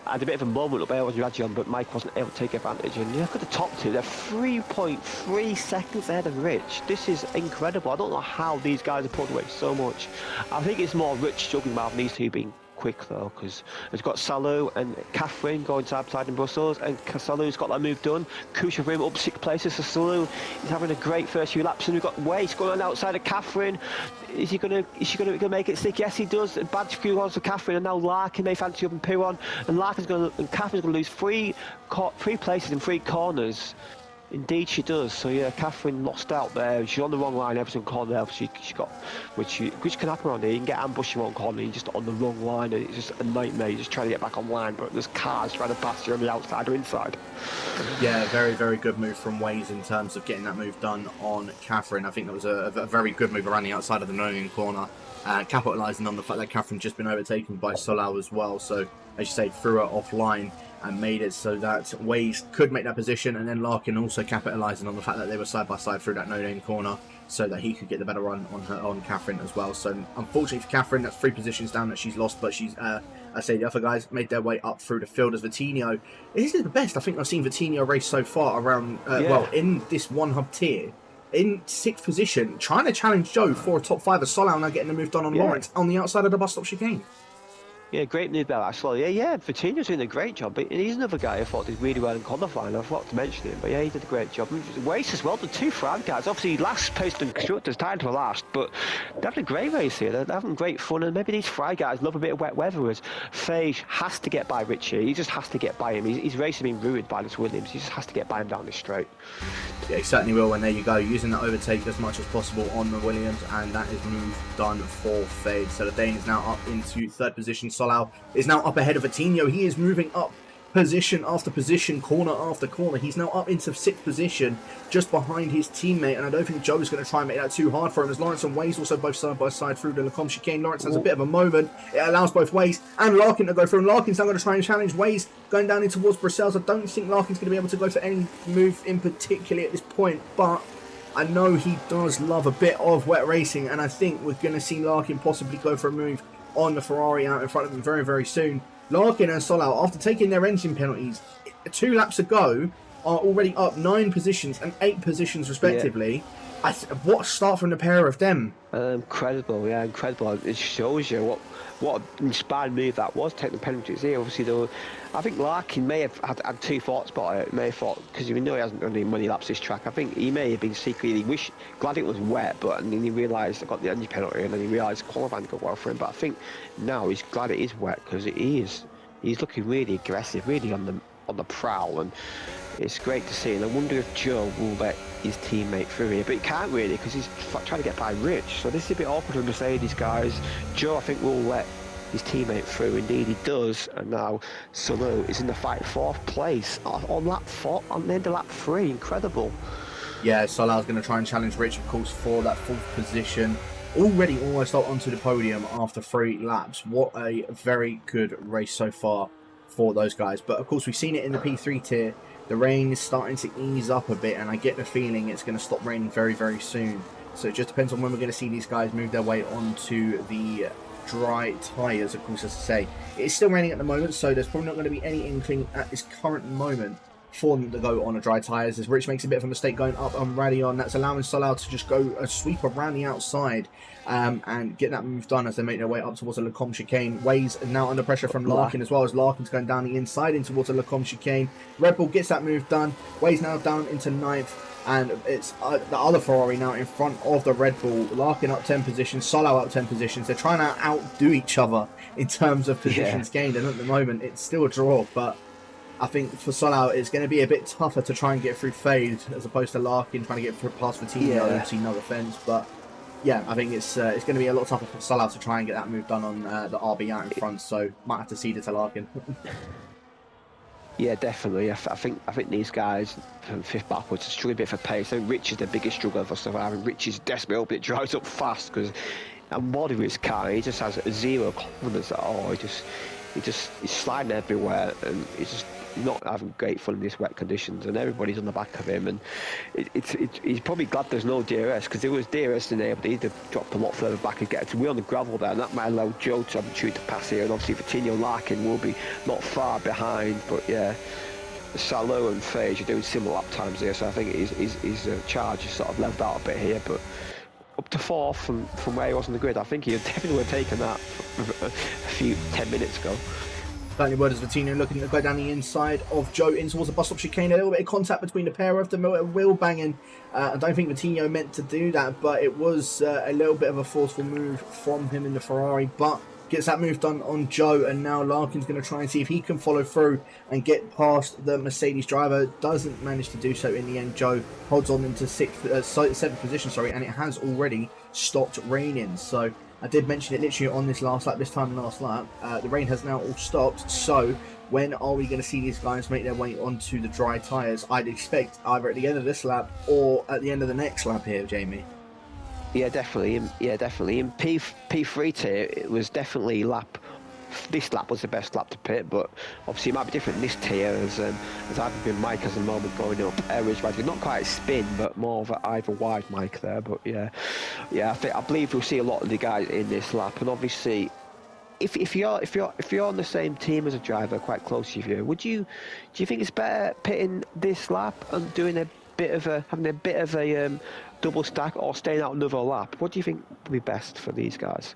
had a bit of a moment up there with Rajion, but Mike wasn't able to take advantage. And yeah, look at the top 2. They're 3.3 seconds ahead of Rich. This is incredible. I don't know how these guys are pulled away so much. I think it's more Rich struggling rather than these two being quick though, because it's got Salou and Catherine going side by side in Brussels, and Salou's got that move done. Crucial for him, up 6 places. So Salou is having a great first few laps, and we've got Wace going on outside of Catherine. Is she gonna make it stick? Yes, he does. Bad few on for Catherine, and now Larkin may fancy up and Piron, and Catherine's gonna lose 3 places in 3 corners. Indeed she does. So yeah, Catherine lost out there. She's on the wrong line every single corner there. She got, which can happen around here. You can get ambushed in one corner, you're just on the wrong line, and it's just a nightmare. You're just trying to get back online, but there's cars trying to pass you on the outside or inside. Yeah, very, very good move from Waze in terms of getting that move done on Catherine. I think that was a very good move around the outside of the Nonian corner, capitalising on the fact that Catherine just been overtaken by Solau as well. So, as you say, threw her offline. and made it so that Waze could make that position, and then Larkin also capitalising on the fact that they were side by side through that no-name corner, so that he could get the better run on Catherine as well. So unfortunately for Catherine, that's 3 positions down that she's lost, but she's I say the other guys made their way up through the field as Vitinho. This is the best I think I've seen Vitinho race so far around well in this one hub tier. In 6th position, trying to challenge Joe for a top 5 as Solau now getting the move done on Lawrence on the outside of the bus stop chicane. Yeah, great move there, actually. Yeah, Vitinho's doing a great job. But he's another guy I thought did really well in qualifying. I forgot to mention him, but yeah, he did a great job. Wace as well, the 2 Fran guys. Obviously, last post and constructors tied for last, but they're having a great race here. They're having great fun, and maybe these Fry guys love a bit of wet weather. As Fage has to get by Richie, he just has to get by him. His race has been ruined by this Williams. He just has to get by him down the straight. Yeah, he certainly will. And there you go, using that overtake as much as possible on the Williams, and that is move done for Fade. So the Dane is now up into 3rd position. Solau is now up ahead of Vitinho. He is moving up position after position, corner after corner. He's now up into 6th position, just behind his teammate, and I don't think Joe's going to try and make that too hard for him, as Lawrence and Waze also both side by side through the Lecombe chicane. Lawrence has a bit of a moment. It allows both Waze and Larkin to go through, and Larkin's now going to try and challenge Waze going down in towards Brussels. I don't think Larkin's going to be able to go for any move in particular at this point, but I know he does love a bit of wet racing, and I think we're going to see Larkin possibly go for a move on the Ferrari out in front of him very, very soon. Larkin and Solau, after taking their engine penalties 2 laps ago, are already up 9 positions and 8 positions respectively. Yeah. What a start from the pair of them. Incredible, yeah, incredible. It shows you what an inspired move that was, taking the penalties here. Obviously, I think Larkin may have had 2 thoughts about it. May have thought, because we know he hasn't done any money laps this track, I think he may have been secretly glad it was wet, but and then he realised I got the engine penalty, and then he realised qualifying didn't go well for him. But I think now he's glad it is wet, because he's looking really aggressive, really on the prowl, and it's great to see. And I wonder if Joe will let his teammate through here, but he can't really, because he's trying to get by Rich. So this is a bit awkward for Mercedes guys. Joe, I think, will let his teammate through. Indeed he does, and now Salu is in the fight 4th place on lap 4, on the end of lap 3. Incredible. Yeah, Solau's going to try and challenge Rich, of course, for that 4th position. Already almost up onto the podium after 3 laps. What a very good race so far for those guys. But of course, we've seen it in the P3 tier. The rain is starting to ease up a bit, and I get the feeling it's going to stop raining very, very soon. So it just depends on when we're going to see these guys move their way onto the dry tyres, of course, as I say. It's still raining at the moment, so there's probably not going to be any inkling at this current moment for them to go on a dry tyres, as Rich makes a bit of a mistake going up on Radion. That's allowing Solau to just go a sweep around the outside and get that move done as they make their way up towards the Lecombe chicane. Waze now under pressure from Larkin as well, as Larkin's going down the inside in towards the Lecombe chicane. Red Bull gets that move done. Waze now down into 9th, and it's the other Ferrari now in front of the Red Bull. Larkin up 10 positions, Solau up 10 positions. They're trying to outdo each other in terms of positions gained, and at the moment it's still a draw, but I think for Solau it's going to be a bit tougher to try and get through Fade as opposed to Larkin trying to get through past Vitinho. Obviously, no offense, but yeah, I think it's going to be a lot tougher for Solau to try and get that move done on the RB out in front. So might have to cede it to Larkin. Yeah, definitely. I think these guys from 5th backwards are struggling a bit for pace. I think Rich is the biggest struggle for surviving. Rich is desperate, hoping it drives up fast, because I'm bored of his car. He just has zero confidence at all. He's sliding everywhere, and he's just not having great fun in these wet conditions, and everybody's on the back of him, and he's probably glad there's no DRS, because there was DRS in there, but he'd have dropped a lot further back and get to on the gravel there, and that might allow Joe to have a opportunity to pass here, and obviously Vitinho Larkin will be not far behind. But yeah, Salo and Fage are doing similar lap times here, so I think his charge is sort of levelled out a bit here, but up to 4th from where he was on the grid. I think he definitely would have taken that a few 10 minutes ago. Certainly would, as Vitinho looking to go down the inside of Joe in towards the bus stop chicane. A little bit of contact between the pair of them, a wheel banging. I don't think Vitinho meant to do that, but it was a little bit of a forceful move from him in the Ferrari, but gets that move done on Joe, and now Larkin's going to try and see if he can follow through and get past the Mercedes driver. Doesn't manage to do so in the end. Joe holds on into 7th position, and it has already stopped raining. So I did mention it literally on this last lap, the rain has now all stopped. So when are we going to see these guys make their way onto the dry tyres? I'd expect either at the end of this lap or at the end of the next lap here, Jamie. Yeah, definitely. In P3 tier, it was definitely lap this lap was the best lap to pit, but obviously it might be different in this tier as I've been Mike as a moment going up average wise. Not quite spin, but more of an either wide Mike there. But yeah, I believe we'll see a lot of the guys in this lap, and obviously. If you're on the same team as a driver, quite close to you, do you think it's better pitting this lap and doing having a bit of a double stack, or staying out another lap? What do you think would be best for these guys?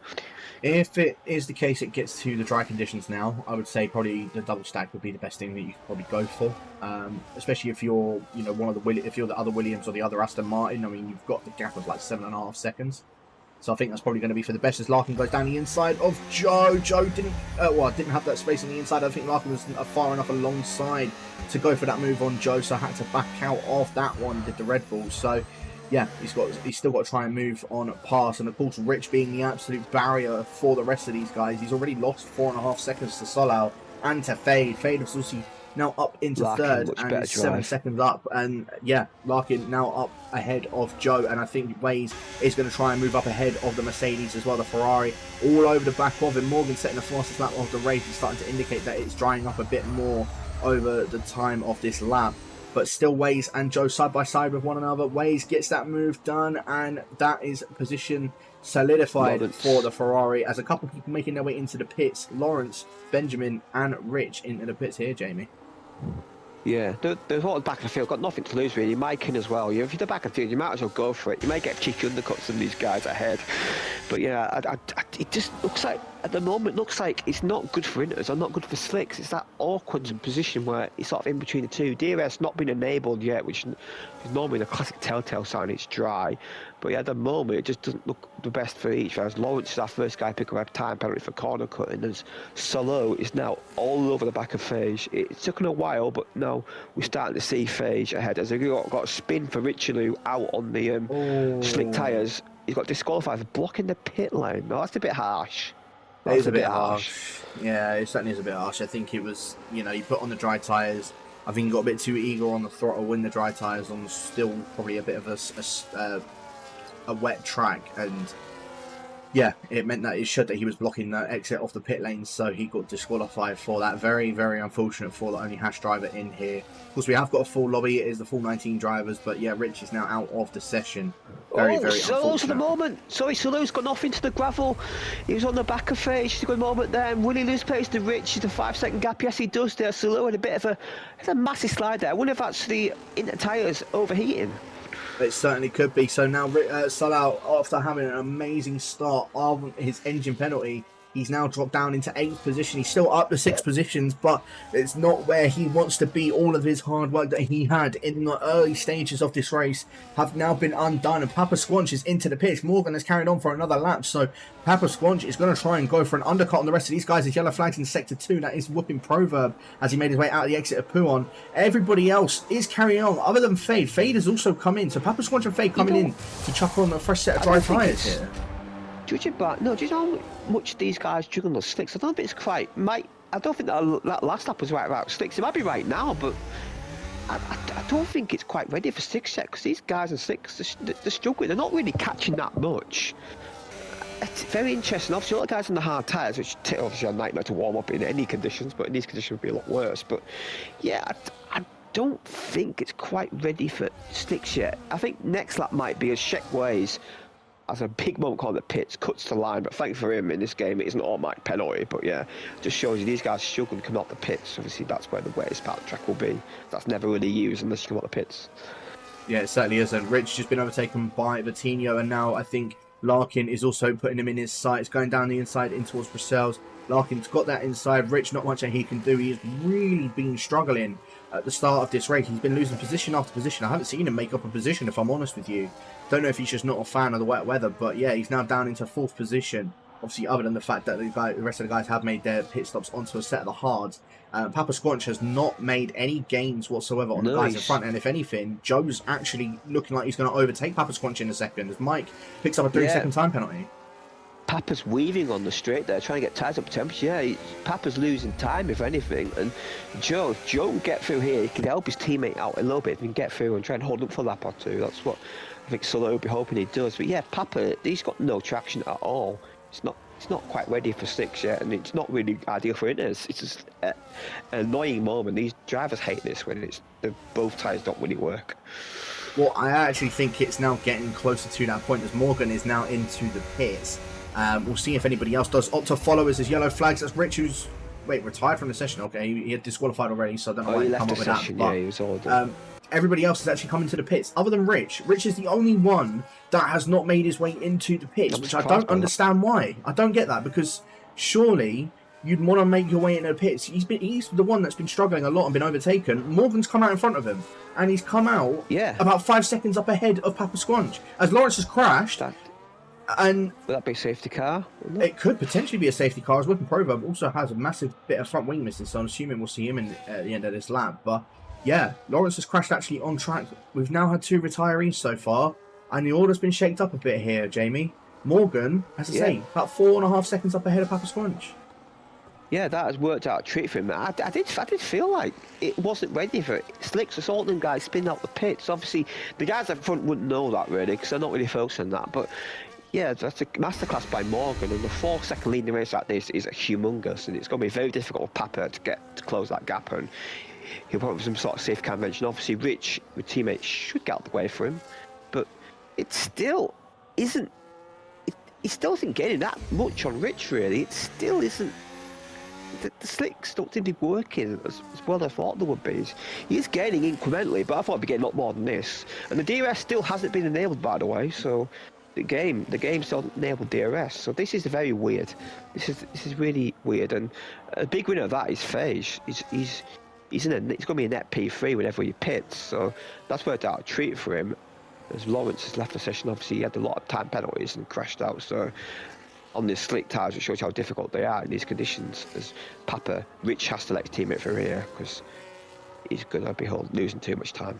If it is the case, it gets to the dry conditions now, I would say probably the double stack would be the best thing that you could probably go for. Especially if you're, if you're the other Williams or the other Aston Martin. I mean, you've got the gap of like 7.5 seconds. So I think that's probably going to be for the best as Larkin goes down the inside of Joe. Joe didn't have that space on the inside. I think Larkin was far enough alongside to go for that move on Joe, so I had to back out of that one, did the Red Bull. So yeah, he's still got to try and move on past. And of course, Rich being the absolute barrier for the rest of these guys. He's already lost 4.5 seconds to Solau and to Fade. Fade is also now up into Larkin, third and 7 seconds up. And yeah, Larkin now up ahead of Joe. And I think Waze is going to try and move up ahead of the Mercedes as well. The Ferrari all over the back of him. Morgan setting the fastest lap of the race is starting to indicate that it's drying up a bit more over the time of this lap. But still Waze and Joe side by side with one another. Waze gets that move done, and that is position solidified for the Ferrari as a couple of people making their way into the pits. Lawrence, Benjamin and Rich into the pits here, Jamie. Yeah, there's all the back of the field, got nothing to lose really. Mike in as well. If you're the back of the field, you might as well go for it. You might get cheeky undercuts from these guys ahead. But yeah, it just looks like, at the moment, looks like it's not good for Inters or not good for Slicks. It's that awkward position where it's sort of in between the two. DRS not been enabled yet, which is normally the classic telltale sign it's dry. But yeah, at the moment, it just doesn't look the best for each. Whereas Lawrence is our first guy pick up a time penalty for corner cutting. And Solo is now all over the back of Fage. It's taken a while, but now we're starting to see Fage ahead. As we've got a spin for Richelieu out on the slick tyres. He's got disqualified for blocking the pit lane. No, that's a bit harsh. It is a bit harsh. Yeah, it certainly is a bit harsh. I think it was, you put on the dry tyres. I think he got a bit too eager on the throttle when the dry tyres on still probably a bit of a wet track, and yeah, it meant that it showed that he was blocking the exit off the pit lane, so he got disqualified for that. Very, very unfortunate for the only Hash driver in here. Of course, we have got a full lobby. It is the full 19 drivers, but yeah, Rich is now out of the session. Very Solo's for the moment. Sorry, Solo's gone off into the gravel. He was on the back of Fage. Just a good moment there. And will he lose pace to Rich? It's a 5-second gap. Yes, he does there. Solo had it's a massive slide there. I wonder if that's the inner tyres overheating. It certainly could be. So now Solau, after having an amazing start of his engine penalty, he's now dropped down into 8th position. He's still up to 6 positions, but it's not where he wants to be. All of his hard work that he had in the early stages of this race have now been undone, and Papa Squanch is into the pits. Morgan has carried on for another lap, so Papa Squanch is going to try and go for an undercut on the rest of these guys. His yellow flags in sector 2. That is whooping Proverb as he made his way out of the exit of Puon. Everybody else is carrying on, other than Fade. Fade has also come in, so Papa Squanch and Fade coming in to chuck on a fresh set of dry tyres here. Do you know how much these guys juggle the Slicks? I don't think it's quite. I don't think that last lap was right about Slicks. It might be right now, but I don't think it's quite ready for Slicks yet, because these guys and Slicks, they're struggling. They're not really catching that much. It's very interesting. Obviously, all the guys on the hard tyres, which obviously are a nightmare to warm up in any conditions, but in these conditions would be a lot worse. But yeah, I don't think it's quite ready for Slicks yet. I think next lap might be as Waze as a big moment called the pits, cuts the line, but thank for him in this game, it isn't automatic penalty, but yeah, just shows you these guys struggle to come out the pits. Obviously, that's where the wettest part of the track will be. That's never really used unless you come out the pits. Yeah, it certainly is, and Rich just been overtaken by Vitinho, and now I think Larkin is also putting him in his sights, going down the inside in towards Brussels. Larkin's got that inside. Rich, not much that he can do. He has really been struggling at the start of this race. He's been losing position after position. I haven't seen him make up a position, if I'm honest with you. Don't know if he's just not a fan of the wet weather, but yeah, he's now down into 4th position. Obviously, other than the fact that the rest of the guys have made their pit stops onto a set of the hards. Papa Squanch has not made any gains whatsoever on the guys in front, and if anything, Joe's actually looking like he's going to overtake Papa Squanch in a second as Mike picks up a 3-second time penalty. Papa's weaving on the straight there, trying to get tyres up temperature. Yeah, Papa's losing time, if anything. And Joe can get through here. He can help his teammate out a little bit if he can get through and try and hold up for a lap or two. That's what I think Solo will be hoping he does. But yeah, Papa, he's got no traction at all. It's it's not quite ready for slicks yet, and it's not really ideal for inners. It's just an annoying moment. These drivers hate this when both tyres don't really work. Well, I actually think it's now getting closer to that point as Morgan is now into the pits. We'll see if anybody else does opt to follow as his yellow flags. That's Rich, who's retired from the session. Okay, he had disqualified already, so I don't know why he come up with that. But, he was ordered. Everybody else is actually coming to the pits, other than Rich. Rich is the only one that has not made his way into the pits, which I don't understand why. I don't get that, because surely you'd want to make your way into the pits. He's the one that's been struggling a lot and been overtaken. Morgan's come out in front of him, and he's come out about 5 seconds up ahead of Papa Squanch. As Lawrence has crashed, and would that be a safety car? It could potentially be a safety car, as Whipping Proverb also has a massive bit of front wing missing, so I'm assuming we'll see him at the end of this lap. But yeah, Lawrence has crashed actually on track. We've now had 2 retirees so far, and the order's been shaked up a bit here, Jamie. Morgan, as I say, about 4.5 seconds up ahead of Papa Squanch. Yeah, that has worked out a treat for him. I did feel like it wasn't ready for it. Slicks, the Salton guys spinning out the pits. Obviously, the guys up front wouldn't know that really, because they're not really focused on that. But yeah, that's a masterclass by Morgan, and the 4-second lead in the race like this is humongous, and it's going to be very difficult for Papa to close that gap, and he'll probably some sort of safe car mention. Obviously, Rich with teammates should get out the way for him, but it still isn't. He still isn't getting that much on Rich really. It still isn't. The slicks don't seem to be working as well as I thought they would be. He's gaining incrementally, but I thought he'd be getting a lot more than this. And the DRS still hasn't been enabled, by the way, so the game still enabled DRS. So this is very weird. This is really weird. And a big winner of that is Phage. He's going to be a net P3 whenever he pits. So that's worked out a treat for him. As Lawrence has left the session, obviously he had a lot of time penalties and crashed out. So on these slick tyres, it shows how difficult they are in these conditions. As Rich has to let his teammate through here because he's going to be losing too much time.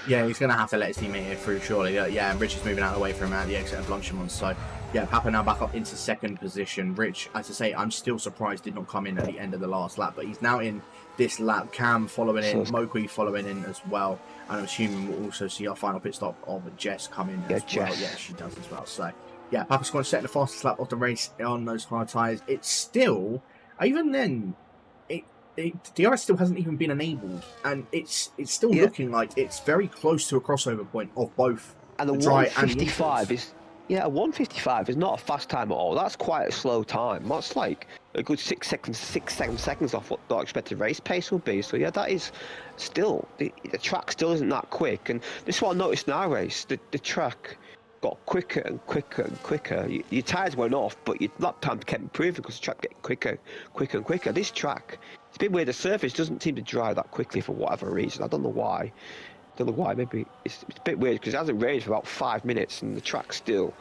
Yeah, he's going to have to let his teammate here through, surely. Yeah, and Rich is moving out of the way from the exit of Blanchimont. So, yeah, Papa now back up into 2nd position. Rich, as I say, I'm still surprised did not come in at the end of the last lap, but he's now in this lap. Cam following in, Mokwe following in as well. And I'm assuming we'll also see our final pit stop of Jess come in as well. Yeah, she does as well. So, yeah, Papa Squanch setting the fastest lap of the race on those hard tyres. It's still, even then, DRS still hasn't even been enabled, and it's still looking like it's very close to a crossover point of both and the dry 155 is a 155 is not a fast time at all. That's quite a slow time. That's like a good 6 seconds off what the expected race pace will be. So yeah, that is still the track still isn't that quick, and this is what I noticed in our race. The track got quicker and quicker and quicker. Your tyres went off, but your lap time kept improving because the track getting quicker and quicker. This track, it's a bit weird. The surface doesn't seem to dry that quickly for whatever reason. I don't know why. Maybe it's a bit weird because it hasn't rained for about 5 minutes and the track's still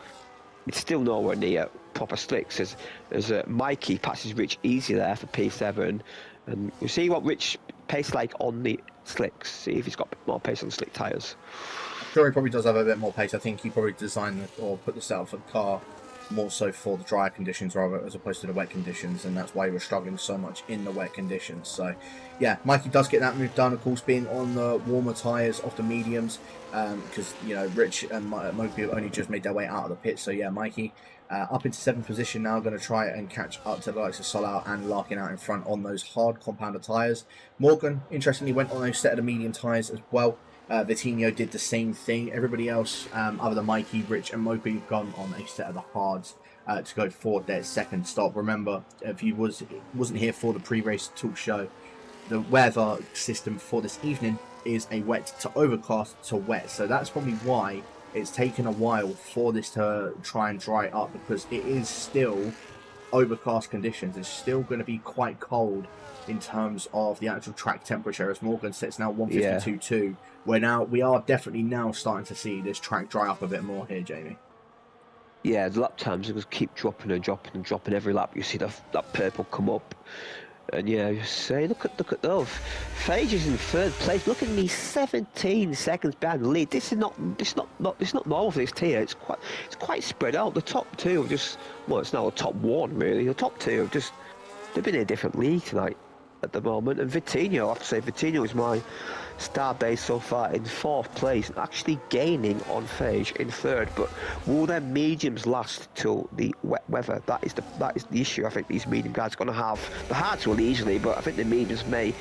nowhere near proper slicks. As Mikey passes Rich easy there for P7, and we'll see what Rich pace like on the slicks. See if he's got a bit more pace on the slick tyres. Sure, he probably does have a bit more pace. I think he probably designed or put the setup for the car more so for the drier conditions rather as opposed to the wet conditions, and that's why he was struggling so much in the wet conditions. So yeah, Mikey does get that move done, of course, being on the warmer tyres of the mediums, because Rich and Mopi have only just made their way out of the pit. So yeah, Mikey up into 7th position now, going to try and catch up to the likes of Solau and Larkin out in front on those hard compounder tyres. Morgan, interestingly, went on a set of the medium tyres as well. Vitinho did the same thing. Everybody else, other than Mikey, Rich and Mopi, have gone on a set of the hards to go for their 2nd stop. Remember, if you wasn't here for the pre-race talk show, the weather system for this evening is a wet to overcast to wet. So that's probably why it's taken a while for this to try and dry up, because it is still overcast conditions. It's still going to be quite cold in terms of the actual track temperature, as Morgan sets now 152.2. We are definitely now starting to see this track dry up a bit more here, Jamie. Yeah, the lap times are going to keep dropping every lap. You see that purple come up, and yeah, you say, look at those. Phage is in 3rd place. Look at me, 17 seconds behind the lead. This is not normal for this tier. It's quite spread out. The top 2 have just, well, it's now the top 1 really. The top 2 have just, they've been in a different league tonight. at the moment. And Vitinho, I have to say, Vitinho is my star base so far in 4th place, actually gaining on Phage in 3rd. But will their mediums last till the wet weather? That is the issue. I think these medium guys are going to have. The hards will easily, but I think the mediums may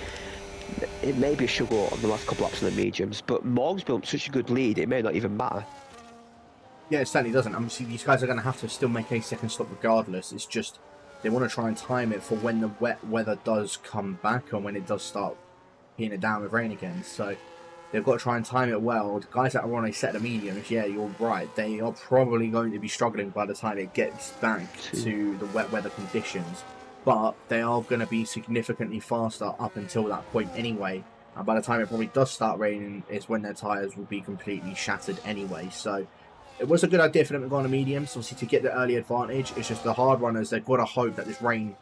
be a struggle on the last couple laps of the mediums. But Morg's built such a good lead, it may not even matter. Yeah, it certainly doesn't. Obviously, these guys are going to have to still make a second stop regardless. It's just they want to try and time it for when the wet weather does come back and when it does start peeing it down with rain again. So they've got to try and time it well. The guys that are on a set of mediums, yeah, you're right. They are probably going to be struggling by the time it gets back to the wet weather conditions. But they are going to be significantly faster up until that point anyway. And by the time it probably does start raining is when their tyres will be completely shattered anyway. So it was a good idea for them to go on the mediums, obviously, to get the early advantage. It's just the hard runners, they've got to hope that this rain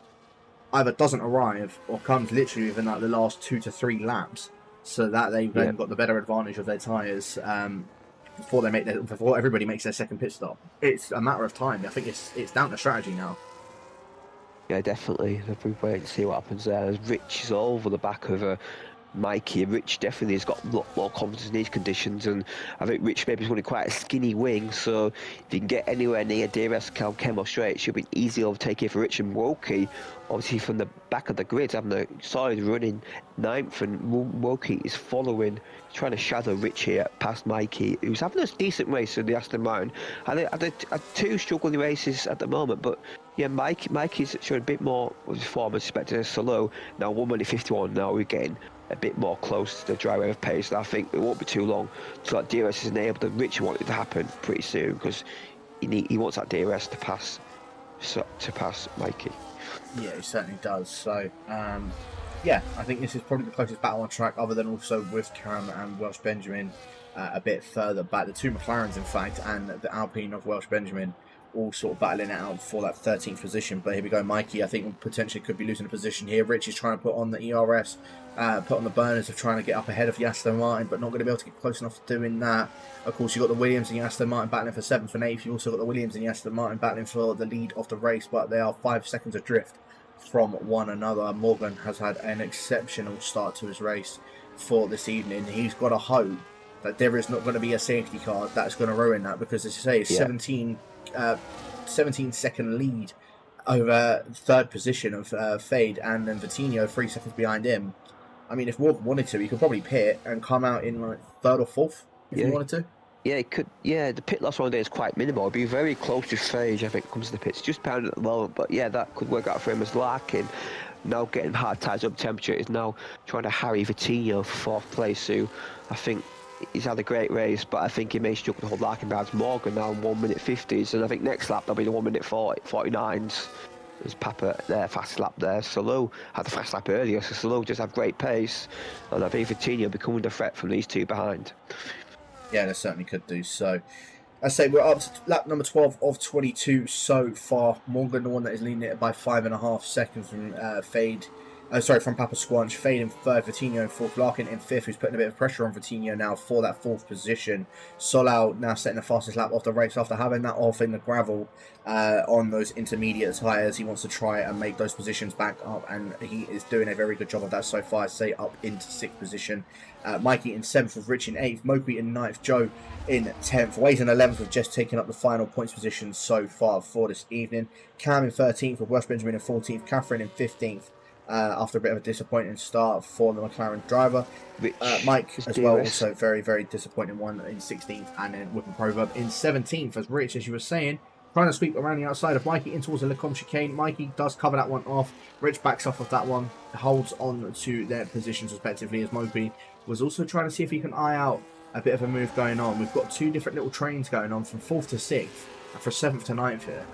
either doesn't arrive or comes literally within like the last 2 to 3 laps, so that they've then got the better advantage of their tyres before everybody makes their second pit stop. It's a matter of time. I think it's down to strategy now. Yeah, definitely. We wait and see what happens there. Rich is all over the back of Mikey. Rich definitely has got a lot more confidence in these conditions, and I think Rich maybe is running quite a skinny wing, so if he can get anywhere near DRS Chem or straight, it should be an easy overtake for Rich. And Woki, obviously from the back of the grid, having a solid running 9th, and Woki is following, trying to shadow Rich here past Mikey, who's having a decent race in the Aston Martin. Had 2 struggling races at the moment, but yeah, Mikey's showing a bit more of his form as expected as Solo. Now 1 minute 51, now we're getting a bit more close to the dry wave pace, and I think it won't be too long till that DRS is enabled, and Richie wants it to happen pretty soon because he wants that DRS to pass Mikey. Yeah, he certainly does. So yeah, I think this is probably the closest battle on track, other than also with Cam and Welsh Benjamin a bit further back. The 2 McLarens, in fact, and the Alpine of Welsh Benjamin all sort of battling it out for that 13th position. But here we go, Mikey, I think potentially could be losing a position here. Rich is trying to put on the ERS, put on the burners of trying to get up ahead of the Aston Martin, but not going to be able to get close enough to doing that. Of course, you've got the Williams and the Aston Martin battling for 7th and 8th. You've also got the Williams and the Aston Martin battling for the lead of the race, but they are 5 seconds adrift from one another. Morgan has had an exceptional start to his race for this evening. He's got to hope that there is not going to be a safety car that's going to ruin that, because as you say, it's 17-second lead over 3rd position of Fade, and then Vitinho 3 seconds behind him. I mean, if Morgan wanted to, he could probably pit and come out in like 3rd or 4th if he wanted to. Yeah, it could. Yeah, the pit loss one day is quite minimal. It'd be very close to Phage, I think, it comes to the pits. Just pounding at the moment, but yeah, that could work out for him as Larkin. Now getting hard tyres up temperature, is now trying to harry Vitinho for 4th place, who I think he's had a great race, but I think he may struggle to hold Larkin down. Morgan now in 1 minute 50s, and I think next lap there'll be the 1 minute 49s. There's Papa there, fast lap there. Solo had the fast lap earlier, so Solo just have great pace, and I think Vitinho becoming the threat from these 2 behind. Yeah, they certainly could do. So, I say we're up to lap number 12 of 22 so far. Morgan, the one that is leading it by 5.5 seconds from from Papa Squanch. Fade in 3rd, Vitinho in 4th, Larkin in 5th, who's putting a bit of pressure on Vitinho now for that 4th position. Solau now setting the fastest lap of the race after having that off in the gravel on those intermediate tyres. He wants to try and make those positions back up, and he is doing a very good job of that so far. Say up into 6th position. Mikey in 7th with Rich in 8th, Moki in 9th, Joe in 10th, Waze in 11th with just taking up the final points position so far for this evening. Cam in 13th with Welsh Benjamin in 14th, Catherine in 15th. After a bit of a disappointing start for the McLaren driver. Mike as well, also very, very disappointing one in 16th, and then Whip and Proverb in 17th, as Rich, as you were saying, trying to sweep around the outside of Mikey in towards the Lecombe chicane. Mikey does cover that one off. Rich backs off of that one, holds on to their positions respectively, as Moby was also trying to see if he can eye out a bit of a move going on. We've got 2 different little trains going on from 4th to 6th, and for 7th to 9th here.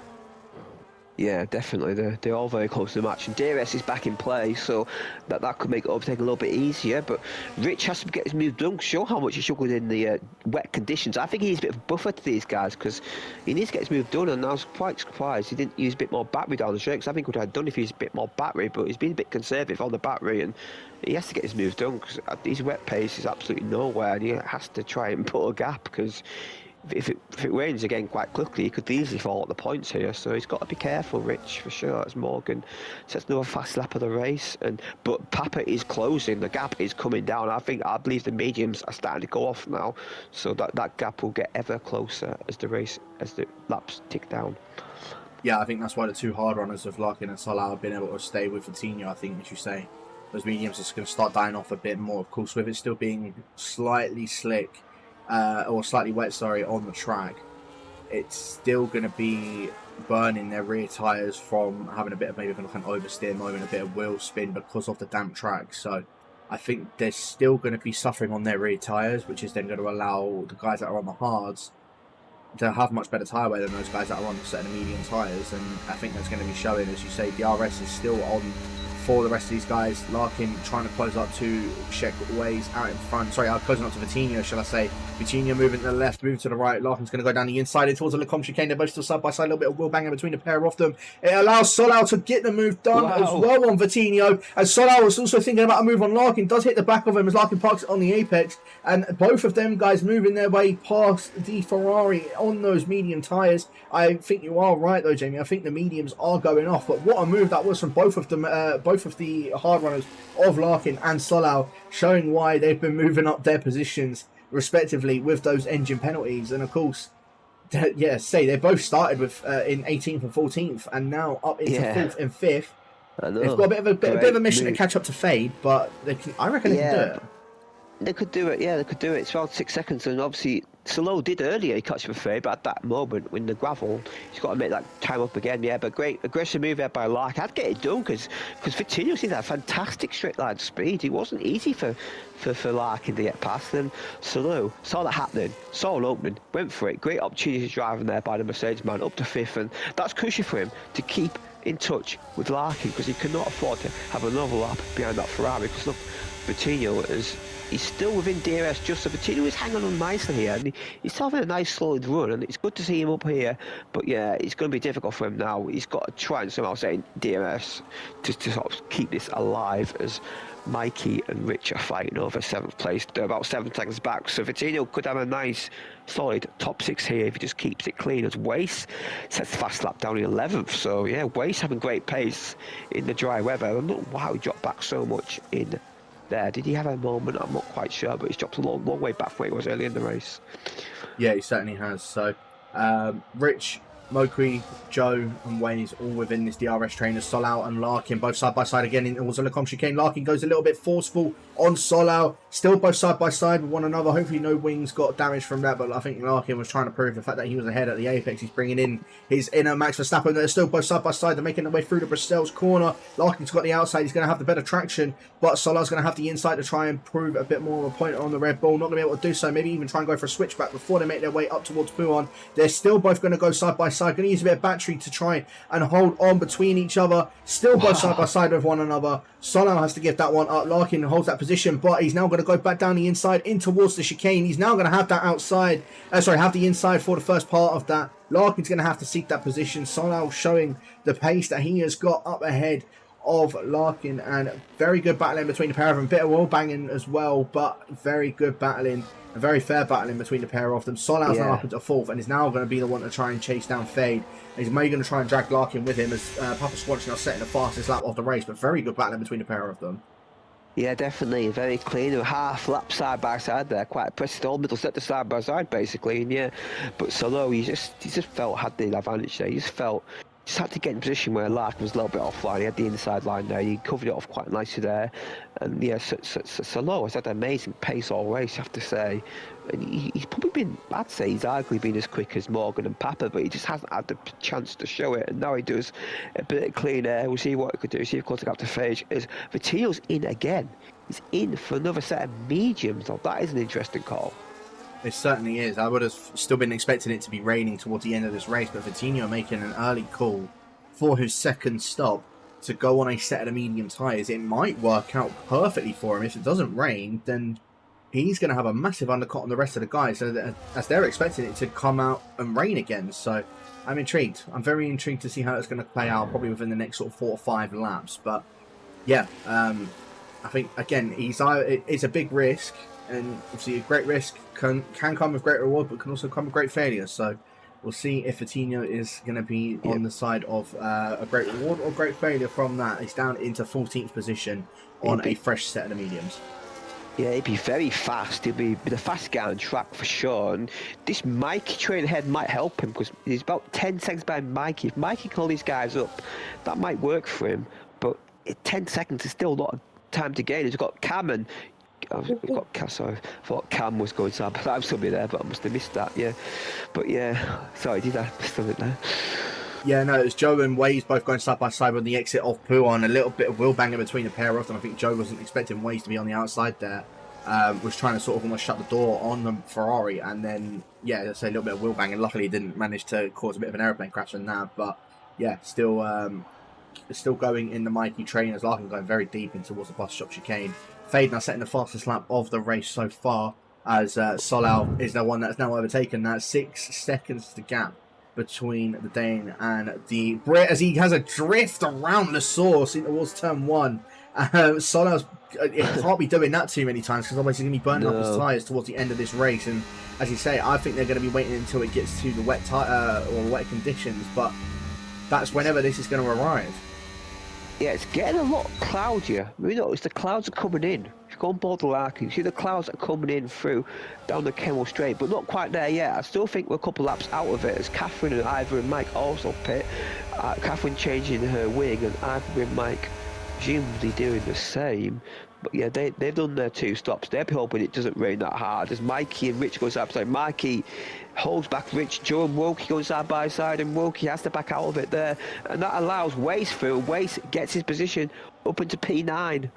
Yeah, definitely. They're all very close to the match, and DRS is back in play, so that could make overtake a little bit easier. But Rich has to get his move done. Show how much he struggled in the wet conditions. I think he needs a bit of a buffer to these guys, because he needs to get his move done. And I was quite surprised he didn't use a bit more battery down the straight, because I think he would have done if he used a bit more battery. But he's been a bit conservative on the battery, and he has to get his move done, because his wet pace is absolutely nowhere, and he has to try and put a gap, because if it rains again quite quickly, he could easily fall at the points here. So he's got to be careful, Rich, for sure. As Morgan sets another fast lap of the race, but Papa is closing. The gap is coming down. I believe the mediums are starting to go off now, so that gap will get ever closer as the laps tick down. Yeah, I think that's why the two hard runners of Larkin and Salah have been able to stay with Coutinho. I think, as you say, those mediums are going to start dying off a bit more. Of course, with it still being slightly slick, or slightly wet, sorry, on the track, it's still going to be burning their rear tyres from having a bit of maybe like an oversteer moment, a bit of wheel spin because of the damp track. So I think they're still going to be suffering on their rear tyres, which is then going to allow the guys that are on the hards to have much better tyre wear than those guys that are on the set of medium tyres. And I think that's going to be showing, as you say, DRS is still on for the rest of these guys. Larkin trying to close up to Sheck Ways out in front. Sorry, closing up to Vitinho, shall I say. Vitinho moving to the left, moving to the right. Larkin's going to go down the inside in towards the Lecomte chicane. They're both still side by side, a little bit of wheel banging between the pair of them. It allows Solau to get the move done as well on Vitinho. And Solau was also thinking about a move on Larkin. Does hit the back of him as Larkin parks it on the apex. And both of them guys moving their way past the Ferrari on those medium tyres. I think you are right though, Jamie. I think the mediums are going off. But what a move that was from both of them, both of the hard runners of Larkin and Solau, showing why they've been moving up their positions respectively with those engine penalties. And of course, yeah, they both started with in 18th and 14th and now up into 4th and 5th. They've got a bit of a mission to catch up to Fade, but I reckon they can do it. They could do it, yeah, they could do it. It's around 6 seconds, and obviously Solo did earlier, he catch with Fade, but at that moment, when the gravel, he's got to make that time up again, yeah, but great aggressive move there by Lark. I'd get it done, because Vitinho seemed that fantastic straight line speed. It wasn't easy for Larkin to get past them. Solo saw that happening, saw an opening, went for it, great opportunity driving there by the Mercedes man, up to 5th, and that's crucial for him to keep in touch with Larkin, because he cannot afford to have another lap behind that Ferrari, because look, Vitinho he's still within DRS just so Vitinho is hanging on nicely here, and he's having a nice solid run, and it's good to see him up here, but yeah, it's going to be difficult for him now. He's got to try and somehow stay in DRS to sort of keep this alive as Mikey and Rich are fighting over 7th place. They're about 7 seconds back, so Vitinho could have a nice solid top 6 here if he just keeps it clean, as Wace sets the fast lap down in 11th. So yeah, Wace having great pace in the dry weather. I don't know why he dropped back so much in there. Did he have a moment? I'm not quite sure, but he's dropped a long way back from where he was early in the race. Yeah, he certainly has. So Rich, Mokri, Joe and Waze all within this DRS train as Solau and Larkin both side by side again in also Lecomte chicane. Larkin goes a little bit forceful on Solau, still both side by side with one another. Hopefully no wings got damaged from that, but I think Larkin was trying to prove the fact that he was ahead at the apex. He's bringing in his inner Max Verstappen. They're still both side by side. They're making their way through the Brussels corner. Larkin's got the outside. He's going to have the better traction, but Solau's going to have the inside to try and prove a bit more of a point on the Red Bull. Not going to be able to do so. Maybe even try and go for a switchback before they make their way up towards Pouhon. They're still both going to go side by side. Going to use a bit of battery to try and hold on between each other. Still both side by side with one another. Solau has to give that one up. Larkin holds that position, but he's now going to go back down the inside in towards the chicane. He's now going to have that outside. Have the inside for the first part of that. Larkin's going to have to seek that position. Solau showing the pace that he has got up ahead of Larkin, and very good battling between the pair of them. Bit of wall banging as well, but very good battling. A very fair battling between the pair of them. Solau's now up into 4th and is now going to be the one to try and chase down Fade. He's maybe going to try and drag Larkin with him as Papa Squatch now setting the fastest lap of the race, but very good battling between the pair of them. Yeah, definitely. Very clean. Half lap side by side there. Quite impressive. All middle sector side by side, basically. And yeah, but Solo, he just felt had the advantage there. He just had to get in a position where Larkin was a little bit offline. He had the inside line there. He covered it off quite nicely there. And yeah, Solo has had an amazing pace all race, I have to say. And he's probably been, I'd say he's arguably been as quick as Morgan and Papa, but he just hasn't had the chance to show it. And now he does a bit of clean air. We'll see what he could do. See if he can take up to Phage. As Vitinho's in again. He's in for another set of mediums. Now, that is an interesting call. It certainly is. I would have still been expecting it to be raining towards the end of this race, but Vitinho making an early call for his second stop to go on a set of medium tyres. It might work out perfectly for him. If it doesn't rain, then he's going to have a massive undercut on the rest of the guys, so as they're expecting it to come out and rain again. So I'm intrigued. I'm very intrigued to see how it's going to play out, probably within the next sort of 4 or 5 laps. But yeah, I think, again, it's a big risk and obviously a great risk can come with great reward, but can also come with great failure. So we'll see if Vitinho is going to be on the side of a great reward or great failure from that. He's down into 14th position on a fresh set of the mediums. Yeah, he'd be very fast. He'd be the fast guy on track for sure. And this Mikey train ahead might help him because he's about 10 seconds behind Mikey. If Mikey can hold these guys up, that might work for him. But 10 seconds is still a lot of time to gain. He's got Cam and... we've got Cam, sorry. I thought Cam was going to... I was still be there, but I must have missed that, yeah. But yeah, sorry, did I miss something there? Yeah, no, it was Joe and Waze both going side by side with the exit of Puon. A little bit of wheel banging between the pair of them. I think Joe wasn't expecting Waze to be on the outside there. Was trying to sort of almost shut the door on the Ferrari. And then, yeah, let's say a little bit of wheel banging. Luckily, didn't manage to cause a bit of an aeroplane crash in that. But, yeah, still going in the Mikey train as Larkin going very deep in towards the bus stop chicane. Fade now setting the fastest lap of the race so far as Solau is the one that's now overtaken that. 6 seconds to gap between the Dane and the Brit as he has a drift around the source in towards turn 1. Solau's it can't be doing that too many times because otherwise he's going to be burning up his tyres towards the end of this race. And as you say, I think they're going to be waiting until it gets to the wet tire or wet conditions, but that's whenever this is going to arrive. Yeah, it's getting a lot cloudier. You know, it's the clouds are coming in. If you go on board the Larkin, you see the clouds are coming in through down the Kemmel Straight, but not quite there yet. I still think we're a couple laps out of it as Catherine and Ivor and Mike also pit. Catherine changing her wing and Ivor and Mike presumably doing the same. But yeah, they've done their 2 stops. They're hoping it doesn't rain that hard. As Mikey and Rich goes outside, Mikey holds back Rich. Joe and Wilkie going side by side, and Wilkie has to back out of it there. And that allows Wace through. Wace gets his position up into P9.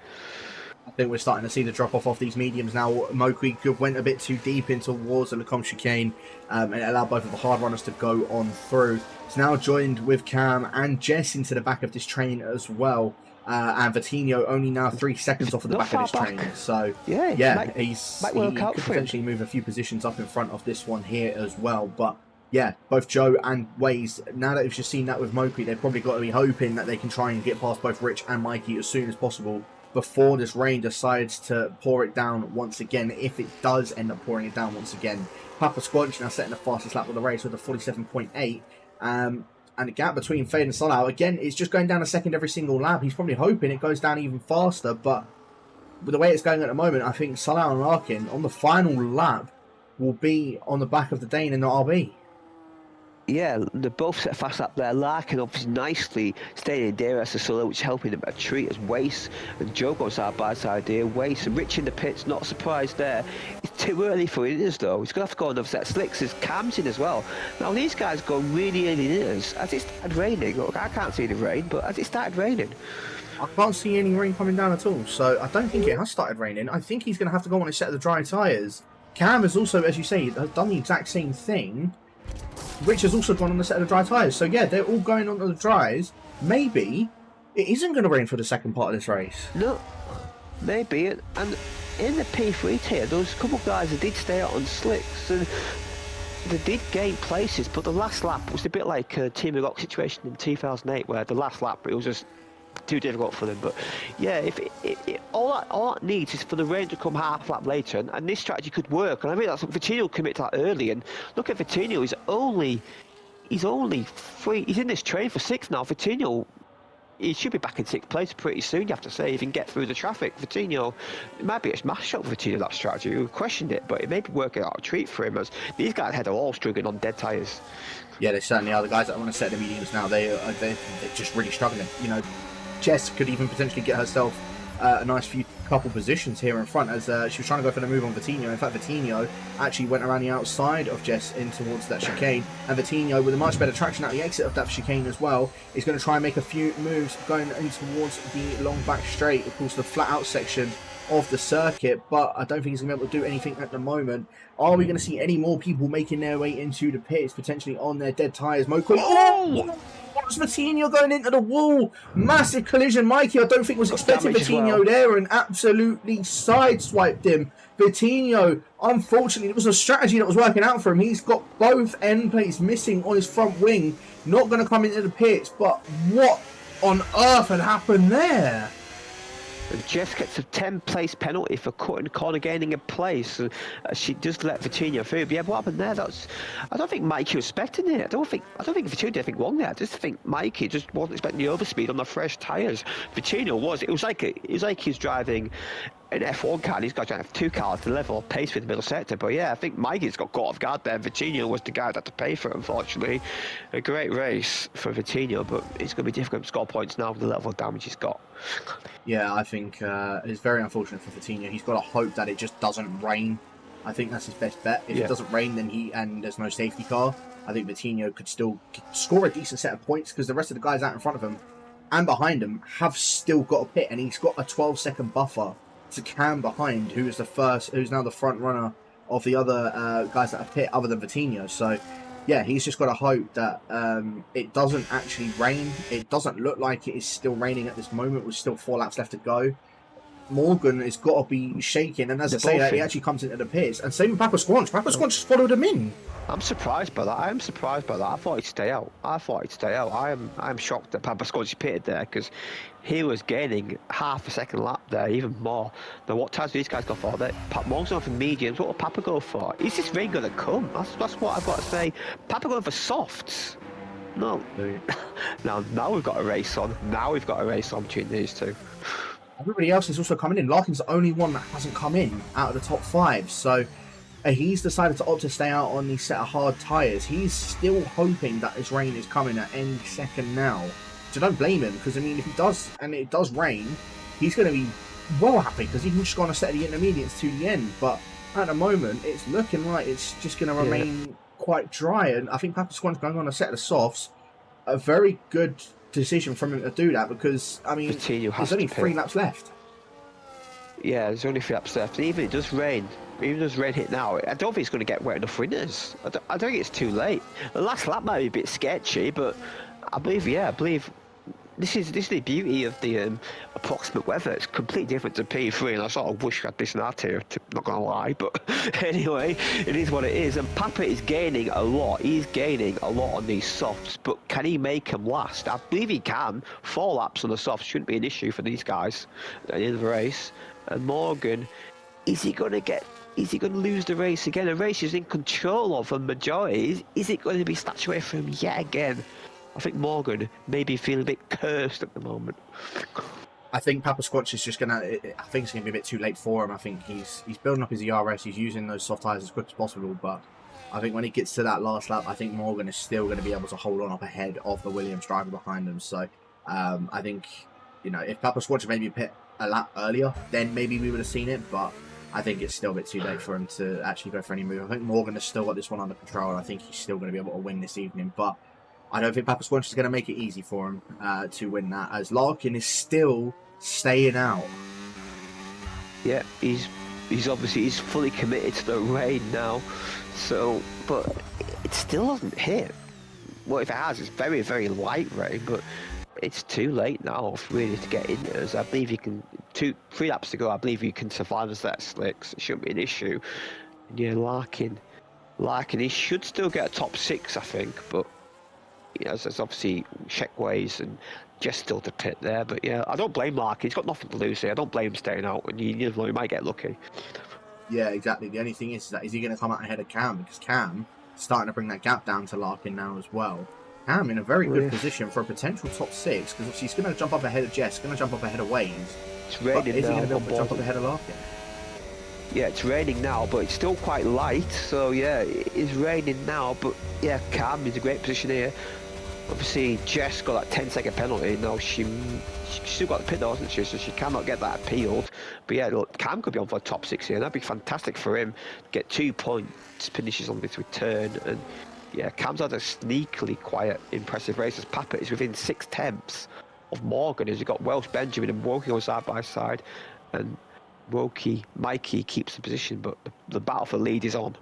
I think we're starting to see the drop-off of these mediums now. Moqui went a bit too deep in towards the Lecombe chicane and it allowed both of the hard runners to go on through. It's now joined with Cam and Jess into the back of this train as well. And Vitinho only now 3 seconds off of the back of this train. So, yeah, he could potentially move a few positions up in front of this one here as well. But, yeah, both Joe and Waze, now that we've just seen that with Moqui, they've probably got to be hoping that they can try and get past both Rich and Mikey as soon as possible before this rain decides to pour it down once again, if it does end up pouring it down once again. Papa Squanch now setting the fastest lap of the race with a 47.8. And the gap between Fade and Solau, again, is just going down a second every single lap. He's probably hoping it goes down even faster, but with the way it's going at the moment, I think Solau and Larkin on the final lap will be on the back of the Dane in the RB. Yeah, they both set a fast lap there. Larkin obviously nicely staying in DRS to Solau, which is helping him a treat as Wace and Joe go side by side here. Wace and Rich in the pits, not surprised there. It's too early for inners though. He's going to have to go another set of slicks. There's Cam's in as well. Now these guys go really early in inners. As it started raining, look, I can't see the rain, but as it started raining, I can't see any rain coming down at all, so I don't think it has started raining. I think he's going to have to go on a set of the dry tyres. Cam has also, as you say, has done the exact same thing. Rich has also gone on the set of the dry tyres. So, yeah, they're all going on to the dries. Maybe it isn't going to rain for the second part of this race. No, maybe. And in the P3 tier, there was a couple of guys that did stay out on slicks. And they did gain places, but the last lap was a bit like a Team Rock situation in 2008, where the last lap, it was just too difficult for them. But yeah, if all that needs is for the rain to come half lap later, and this strategy could work. And I mean, that's what Vitinho commit to that early. And look at Vitinho, he's only 3. He's in this train for 6 now. Vitinho, he should be back in 6th place pretty soon, you have to say, if he can get through the traffic. Vitinho, it might be a smash shot for Vitinho, that strategy. We questioned it, but it may be working out a treat for him, as these guys ahead are all struggling on dead tyres. Yeah, they certainly are. The guys that want to set the mediums now, they're just really struggling. You know, Jess could even potentially get herself a nice couple positions here in front as she was trying to go for the move on Vitinho. In fact, Vitinho actually went around the outside of Jess in towards that chicane, and Vitinho, with a much better traction at the exit of that chicane as well, is going to try and make a few moves going in towards the long back straight, of course the flat out section of the circuit, but I don't think he's going to be able to do anything at the moment. Are we going to see any more people making their way into the pits, potentially on their dead tyres? Moqui, what's Vitinho going into the wall? Massive collision. Mikey, I don't think was expecting Vitinho there, and absolutely sideswiped him. Vitinho, unfortunately, it was a strategy that was working out for him. He's got both end plates missing on his front wing, not going to come into the pits, but what on earth had happened there? And Jess gets a 10-place penalty for cutting corner gaining a place. She just let Vitinha through. But yeah, what happened there? I don't think Mikey was expecting it. I don't think Vitinha did anything wrong there. I just think Mikey just wasn't expecting the overspeed on the fresh tyres. Vitinha was. It was like he's driving an F1 car. He's got to have 2 cars to level pace with the middle sector. But yeah, I think Mikey's got caught off guard there. Vitinha was the guy that had to pay for it, unfortunately. A great race for Vitinha, but it's going to be difficult to score points now with the level of damage he's got. Yeah, I think it's very unfortunate for Vitinha. He's got to hope that it just doesn't rain. I think that's his best bet. If it doesn't rain, then and there's no safety car, I think Vitinha could still score a decent set of points because the rest of the guys out in front of him and behind him have still got a pit, and he's got a 12-second buffer to Cam behind, who's now the front runner of the other guys that are pit other than Vitinha. So yeah, he's just got to hope that it doesn't actually rain. It doesn't look like it is still raining at this moment with still 4 laps left to go. Morgan has got to be shaking, and as I say that, he actually comes into the pits, and same with Papa Squanch. Papa Squanch just followed him in. I'm surprised by that. I am surprised by that. I thought he'd stay out. I'm shocked that Papa Squanch pitted there because he was gaining half a second lap there, even more. Now, what times do these guys go for? Morgan's going for mediums. What will Papa go for? Is this rain going to come? That's what I've got to say. Papa going for softs. No. now we've got a race on. Now we've got a race on between these two. Everybody else is also coming in. Larkin's the only one that hasn't come in out of the top 5. So he's decided to opt to stay out on these set of hard tyres. He's still hoping that this rain is coming at any second now. So don't blame him, because I mean, if he does, and it does rain, he's going to be well happy because he can just go on a set of the intermediates to the end. But at the moment, it's looking like it's just going to remain quite dry. And I think Papa Squan's going on a set of the softs. A very good decision from him to do that because, I mean, there's only 3 laps left. Yeah, there's only 3 laps left. And even if it does rain, hit now, I don't think it's going to get wet enough winners. I don't think it's too late. The last lap might be a bit sketchy, but I believe this is the beauty of the approximate weather. It's completely different to P3, and I sort of wish I'd listened out here, not gonna lie, but anyway, it is what it is. And Papa is gaining a lot. He's gaining a lot on these softs, but can he make them last? I believe he can. 4 laps on the softs shouldn't be an issue for these guys at the end of the race. And Morgan, is he gonna lose the race again? A race he's in control of for majority. Is it going to be snatched away from him yet again? I think Morgan may be feeling a bit cursed at the moment. I think Papa Squatch is just I think it's gonna be a bit too late for him. I think he's building up his ERS. He's using those soft tyres as quick as possible. But I think when he gets to that last lap, I think Morgan is still going to be able to hold on up ahead of the Williams driver behind him. So I think, you know, if Papa Squatch maybe pit a lap earlier, then maybe we would have seen it. But I think it's still a bit too late for him to actually go for any move. I think Morgan has still got this one under control, and I think he's still going to be able to win this evening. But I don't think Papa Squanch is going to make it easy for him to win that, as Larkin is still staying out. Yeah, he's fully committed to the rain now. So, but it still hasn't hit. Well, if it has, it's very, very light rain, but it's too late now really to get in there. As I believe you can, 3 laps to go, I believe you can survive a set of slicks. It shouldn't be an issue. And yeah, Larkin, he should still get a top 6, I think, but you know, there's obviously checkways and just still to pit there. But yeah, I don't blame Larkin. He's got nothing to lose here. I don't blame him staying out, and he might get lucky. Yeah, exactly. The only thing is that is he going to come out ahead of Cam, because Cam starting to bring that gap down to Larkin now as well. Cam in a very good position for a potential top 6, because obviously he's going to jump up ahead of Jess, going to jump up ahead of Waze. It's raining now. Is he going to be able to jump up ahead of Larkin? Yeah, it's raining now, but it's still quite light. So yeah, it's raining now, but yeah, Cam is a great position here. Obviously, Jess got that 10-second penalty. Now she still got the pit though, hasn't she? So she cannot get that appealed. But yeah, look, Cam could be on for a top 6 here. That'd be fantastic for him. Get 2 points, finishes on this return, and yeah, Cam's had a sneakily quiet, impressive race as Papa is within 6/10 of Morgan, as you've got Welsh Benjamin and Woki on side by side, and Mikey keeps the position, but the battle for lead is on.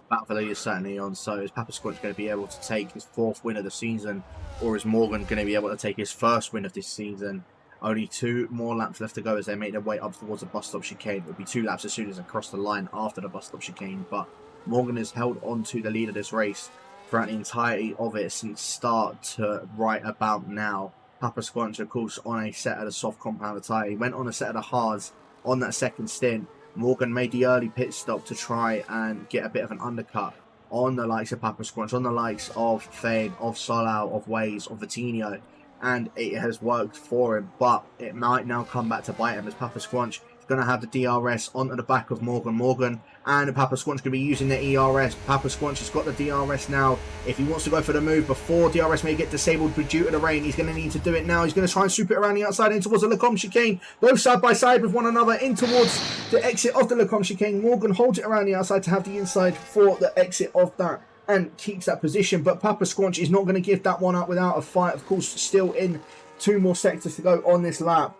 Battle for lead is certainly on. So is Papa Squatch going to be able to take his 4th win of the season, or is Morgan going to be able to take his 1st win of this season? Only 2 more laps left to go as they make their way up towards the bus stop chicane. It will be 2 laps as soon as they cross the line after the bus stop chicane. But Morgan has held on to the lead of this race throughout the entirety of it since start to right about now. Papa Squanch, of course, on a set of the soft compounder tyre. He went on a set of the hards on that second stint. Morgan made the early pit stop to try and get a bit of an undercut on the likes of Papa Squanch, on the likes of Fade, of Solau, of Waze, of Vitinho, and it has worked for him, but it might now come back to bite him as Papa Squanch is going to have the DRS onto the back of Morgan, and Papa Squanch going to be using the ERS. Papa Squanch has got the DRS now. If he wants to go for the move before DRS may get disabled due to the rain, he's going to need to do it now. He's going to try and swoop it around the outside in towards the Lecombe chicane, both side by side with one another in towards the exit of the Lecombe chicane. Morgan holds it around the outside to have the inside for the exit of that and keeps that position, but Papa Squanch is not going to give that one up without a fight. Of course, still in 2 more sectors to go on this lap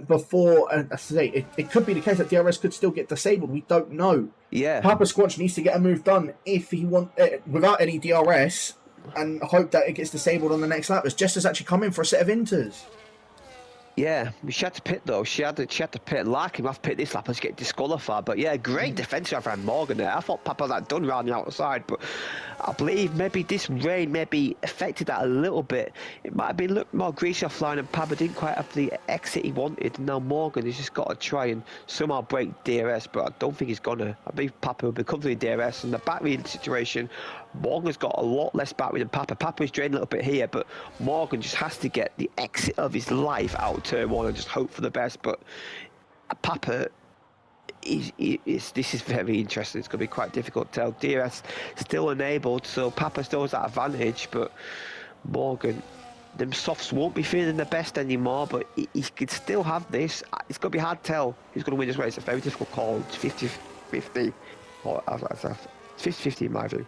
before, I say, it could be the case that DRS could still get disabled. We don't know. Yeah. Papa Squanch needs to get a move done if he wants without any DRS and hope that it gets disabled on the next lap. As Jess has actually come in for a set of inters. Yeah, she had to pit though. She had to pit. Larkin have pit this lap and get disqualified. But yeah, great defensive from Morgan there. I thought Papa had done round the outside, but I believe maybe this rain maybe affected that a little bit. It might have been a little more greasy offline, and Papa didn't quite have the exit he wanted. Now Morgan has just got to try and somehow break DRS, but I don't think he's gonna. I believe Papa will be comfortably DRS, and the battery situation. Morgan's got a lot less battery than Papa. Papa's drained a little bit here, but Morgan just has to get the exit of his life out of turn 1 and just hope for the best. But Papa, this is very interesting. It's going to be quite difficult to tell. DRS still enabled, so Papa still has that advantage, but Morgan, them softs won't be feeling the best anymore, but he could still have this. It's going to be hard to tell who's going to win this race. It's a very difficult call. It's 50-50. Or 50-50 in my view.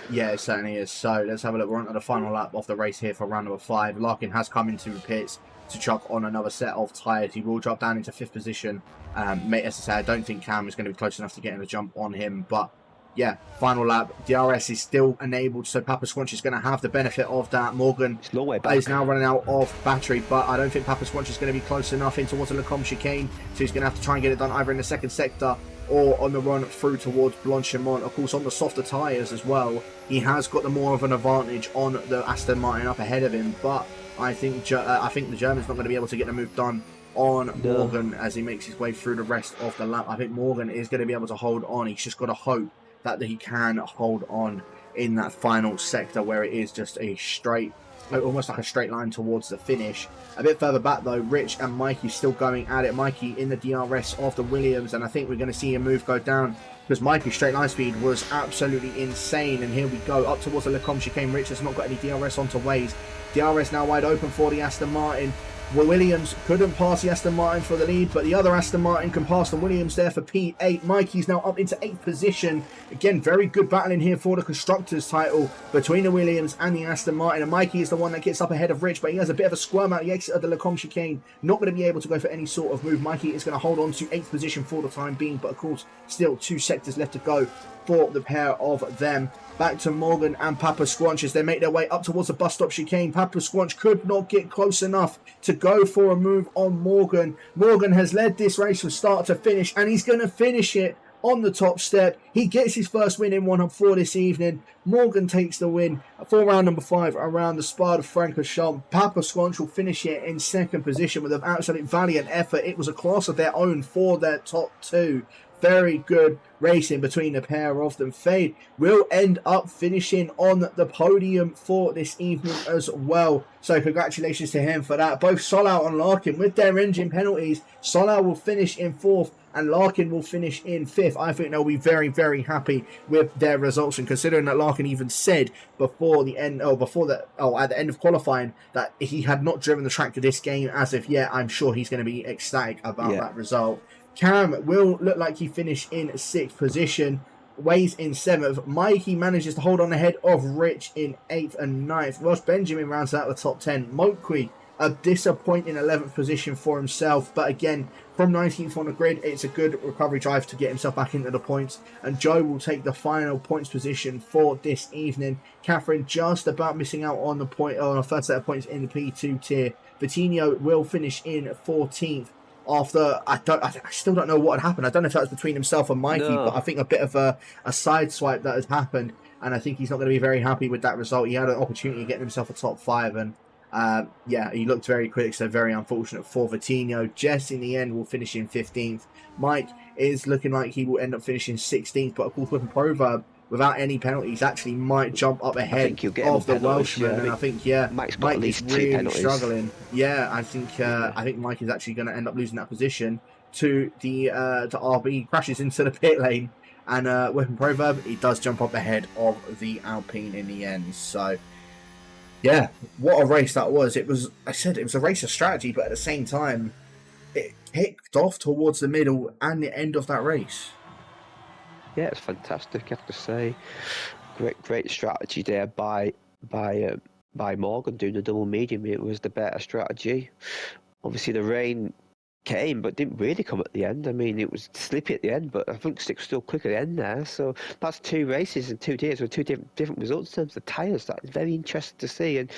Yeah, it certainly is. So let's have a look. We're on to the final lap of the race here for round number 5. Larkin has come into the pits to chuck on another set of tyres. He will drop down into 5th position. As I say, I don't think Cam is going to be close enough to getting a jump on him. But yeah, final lap. DRS is still enabled, so Papa Squanch is going to have the benefit of that. Morgan is now running out of battery, but I don't think Papa Squanch is going to be close enough in towards the Lecombe chicane. So he's going to have to try and get it done either in the second sector or on the run through towards Blanchimont. Of course, on the softer tyres as well, he has got the more of an advantage on the Aston Martin up ahead of him, but I think the German's not going to be able to get the move done on Morgan as he makes his way through the rest of the lap. I think Morgan is going to be able to hold on. He's just got to hope that he can hold on in that final sector where it is just a straight, almost like a straight line towards the finish. A bit further back though, Rich and Mikey still going at it. Mikey in the DRS of the Williams, and I think we're going to see a move go down because Mikey's straight line speed was absolutely insane. And here we go up towards the Lecombe chicane. Rich has not got any DRS onto Waze. DRS now wide open for the Aston Martin. Williams couldn't pass the Aston Martin for the lead, but the other Aston Martin can pass the Williams there for P8. Mikey's now up into 8th position. Again, very good battling here for the Constructors title between the Williams and the Aston Martin. And Mikey is the one that gets up ahead of Rich, but he has a bit of a squirm out the exit of the Lecombe chicane. Not going to be able to go for any sort of move. Mikey is going to hold on to 8th position for the time being, but of course, still 2 sectors left to go for the pair of them. Back to Morgan and Papa Squanch as they make their way up towards the bus stop chicane. Papa Squanch could not get close enough to go for a move on Morgan. Morgan has led this race from start to finish, and he's going to finish it on the top step. He gets his first win in 1-4 this evening. Morgan takes the win for round number 5 around the Spa de Francorchamps. Papa Squanch will finish it in 2nd position with an absolute valiant effort. It was a class of their own for their top 2. Very good racing between the pair of them. Fade will end up finishing on the podium for this evening as well. So congratulations to him for that. Both Solau and Larkin with their engine penalties. Solau will finish in 4th and Larkin will finish in 5th. I think they'll be very, very happy with their results. And considering that Larkin even said before the end, at the end of qualifying that he had not driven the track to this game as of yet, I'm sure he's going to be ecstatic about that result. Cam will look like he finished in 6th position. Waze in 7th. Mikey manages to hold on ahead of Rich in 8th and 9th. Ross Benjamin rounds out the top 10. Mokwe, a disappointing 11th position for himself. But again, from 19th on the grid, it's a good recovery drive to get himself back into the points. And Joe will take the final points position for this evening. Catherine just about missing out on a first set of points in the P2 tier. Vitinho will finish in 14th. After I still don't know what had happened. I don't know if that was between himself and Mikey, but I think a bit of a side swipe that has happened, and I think he's not going to be very happy with that result. He had an opportunity to get himself a top 5, and Yeah, he looked very quick, so very unfortunate for Vitinho. Jess, in the end, will finish in 15th. Mike is looking like he will end up finishing 16th, but of course, with Proverb, without any penalties, actually might jump up I ahead think he'll get him on of the penalties. Yeah, Welshman. And I think, yeah, Mike's got at Mike is least 2 really penalties. struggling. Yeah, Yeah. I think Mike is actually going to end up losing that position to RB. He crashes into the pit lane, and with Proverb, he does jump up ahead of the Alpine in the end. So, yeah, what a race that was. It was, I said, it was a race of strategy, but at the same time, it kicked off towards the middle and the end of that race. Yeah, it's fantastic. I have to say, great strategy there by Morgan doing the double medium. It was the better strategy. Obviously, the rain came, but didn't really come at the end. I mean, it was slippy at the end, but I think Stick was still quick at the end there. So that's 2 races in 2 days with 2 different results in terms of tyres. That is very interesting to see. And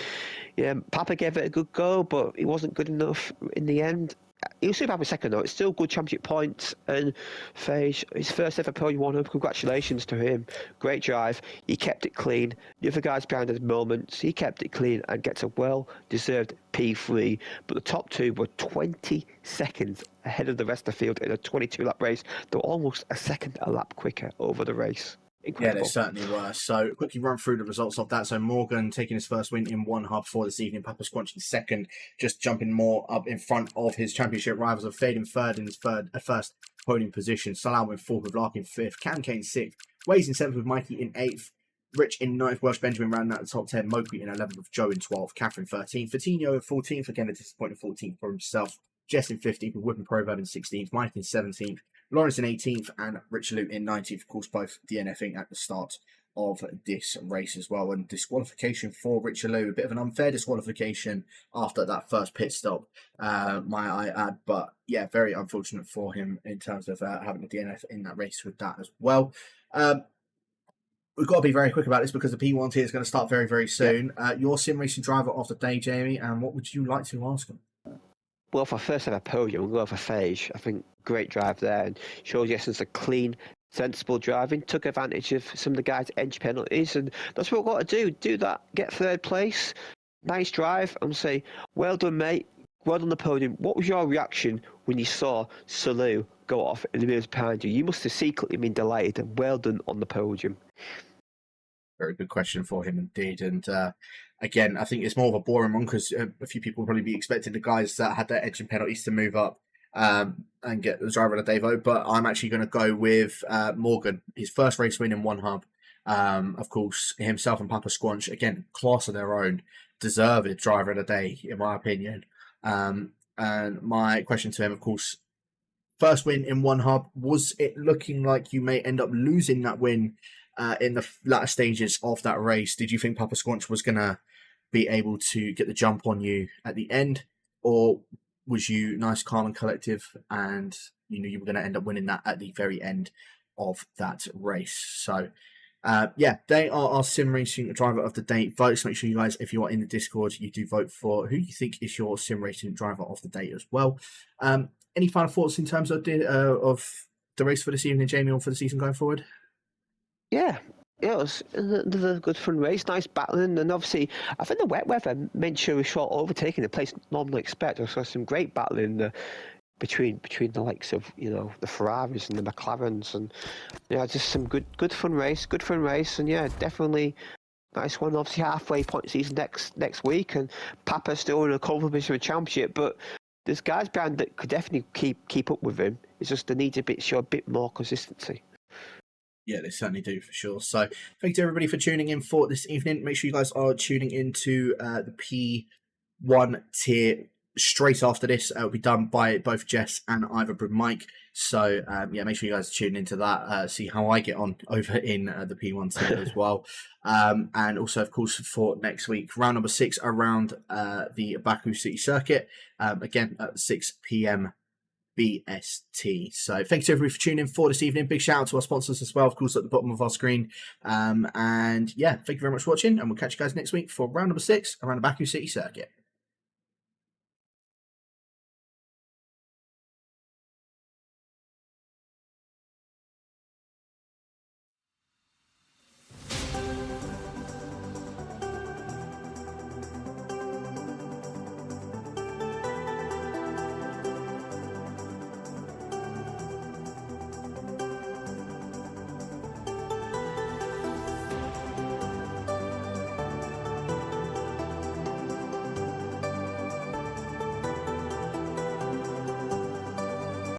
yeah, Papa gave it a good go, but it wasn't good enough in the end. He'll still have a second though. It's still good championship points, and Fage, his first ever podium one-up. Congratulations to him. Great drive. He kept it clean. The other guys behind his moments, he kept it clean and gets a well-deserved P3. But the top 2 were 20 seconds ahead of the rest of the field in a 22-lap race. They were almost a second a lap quicker over the race. Yeah, they Incredible. certainly were. So, quickly run through the results of that. So, Morgan taking his first win in one hub for this evening. Papa Squanch in second, just jumping more up in front of his championship rivals of Fade in third in his first podium position. Salah in fourth with Larkin fifth. Cam Kane sixth. Waze in seventh with Mikey in eighth. Rich in ninth. Welsh Benjamin rounding out the top 10. Moki in 11th with Joe in 12th. Catherine 13th. Fatinho in 14th. Again, a disappointing 14th for himself. Jess in 15th with Whip Proverb in 16th. Mike in 17th. Lawrence in 18th and Richard in 19th, of course, both DNFing at the start of this race as well. And disqualification for Richard Lou, a bit of an unfair disqualification after that first pit stop, might I add. But yeah, very unfortunate for him in terms of having a DNF in that race with that as well. We've got to be very quick about this because the P1 tier is going to start very, very soon. Yep. Your sim racing driver of the day, Jamie, and what would you like to ask him? Well, for first ever podium, we'll go for Fage. I think great drive there, and shows the essence of clean, sensible driving. Took advantage of some of the guys' edge penalties, and that's what we've got to do. Do that, get third place. Nice drive, and say, well done, mate. Well done the podium. What was your reaction when you saw Salou go off in the mirrors behind you? You must have secretly been delighted, and well done on the podium. Very good question for him indeed. And again, I think it's more of a boring one because a few people will probably be expecting the guys that had their edge and penalties to move up and get the driver of the day vote. But I'm actually going to go with Morgan, his first race win in one hub. Of course, himself and Papa Squanch, again, class of their own, deserved driver of the day, in my opinion. And my question to him, of course, first win in one hub, was it looking like you may end up losing that win in the latter stages of that race? Did you think Papa Squanch was going to be able to get the jump on you at the end, or was you nice, calm, and collective, and you knew you were going to end up winning that at the very end of that race? So, yeah, they are our sim racing driver of the day votes. Make sure you guys, if you are in the Discord, you do vote for who you think is your sim racing driver of the day as well. Any final thoughts in terms of the race for this evening, Jamie, or for the season going forward? Yeah, it was another good fun race, nice battling, and obviously I think the wet weather made sure we short overtaking the place normally expect. There was some great battling between the likes of the Ferraris and the McLarens, and just some good fun race, and yeah, definitely nice one. Obviously halfway point season next week, and Papa's still in a competition with championship, but there's guys behind that could definitely keep up with him. It's just they need to show a bit more consistency. Yeah, they certainly do, for sure. So thank you to everybody for tuning in for this evening. Make sure you guys are tuning into the P1 tier straight after this. It'll be done by both Jess and Ivor Broom Mike. So yeah, make sure you guys tune into that. See how I get on over in the P1 tier as well. And also, of course, for next week, round number 6 around the Baku City Circuit. Again, at 6 p.m. BST. So thanks to everybody for tuning in for this evening. Big shout out to our sponsors as well, of course, at the bottom of our screen. And yeah, thank you very much for watching, and we'll catch you guys next week for round number 6 around the Baku City Circuit.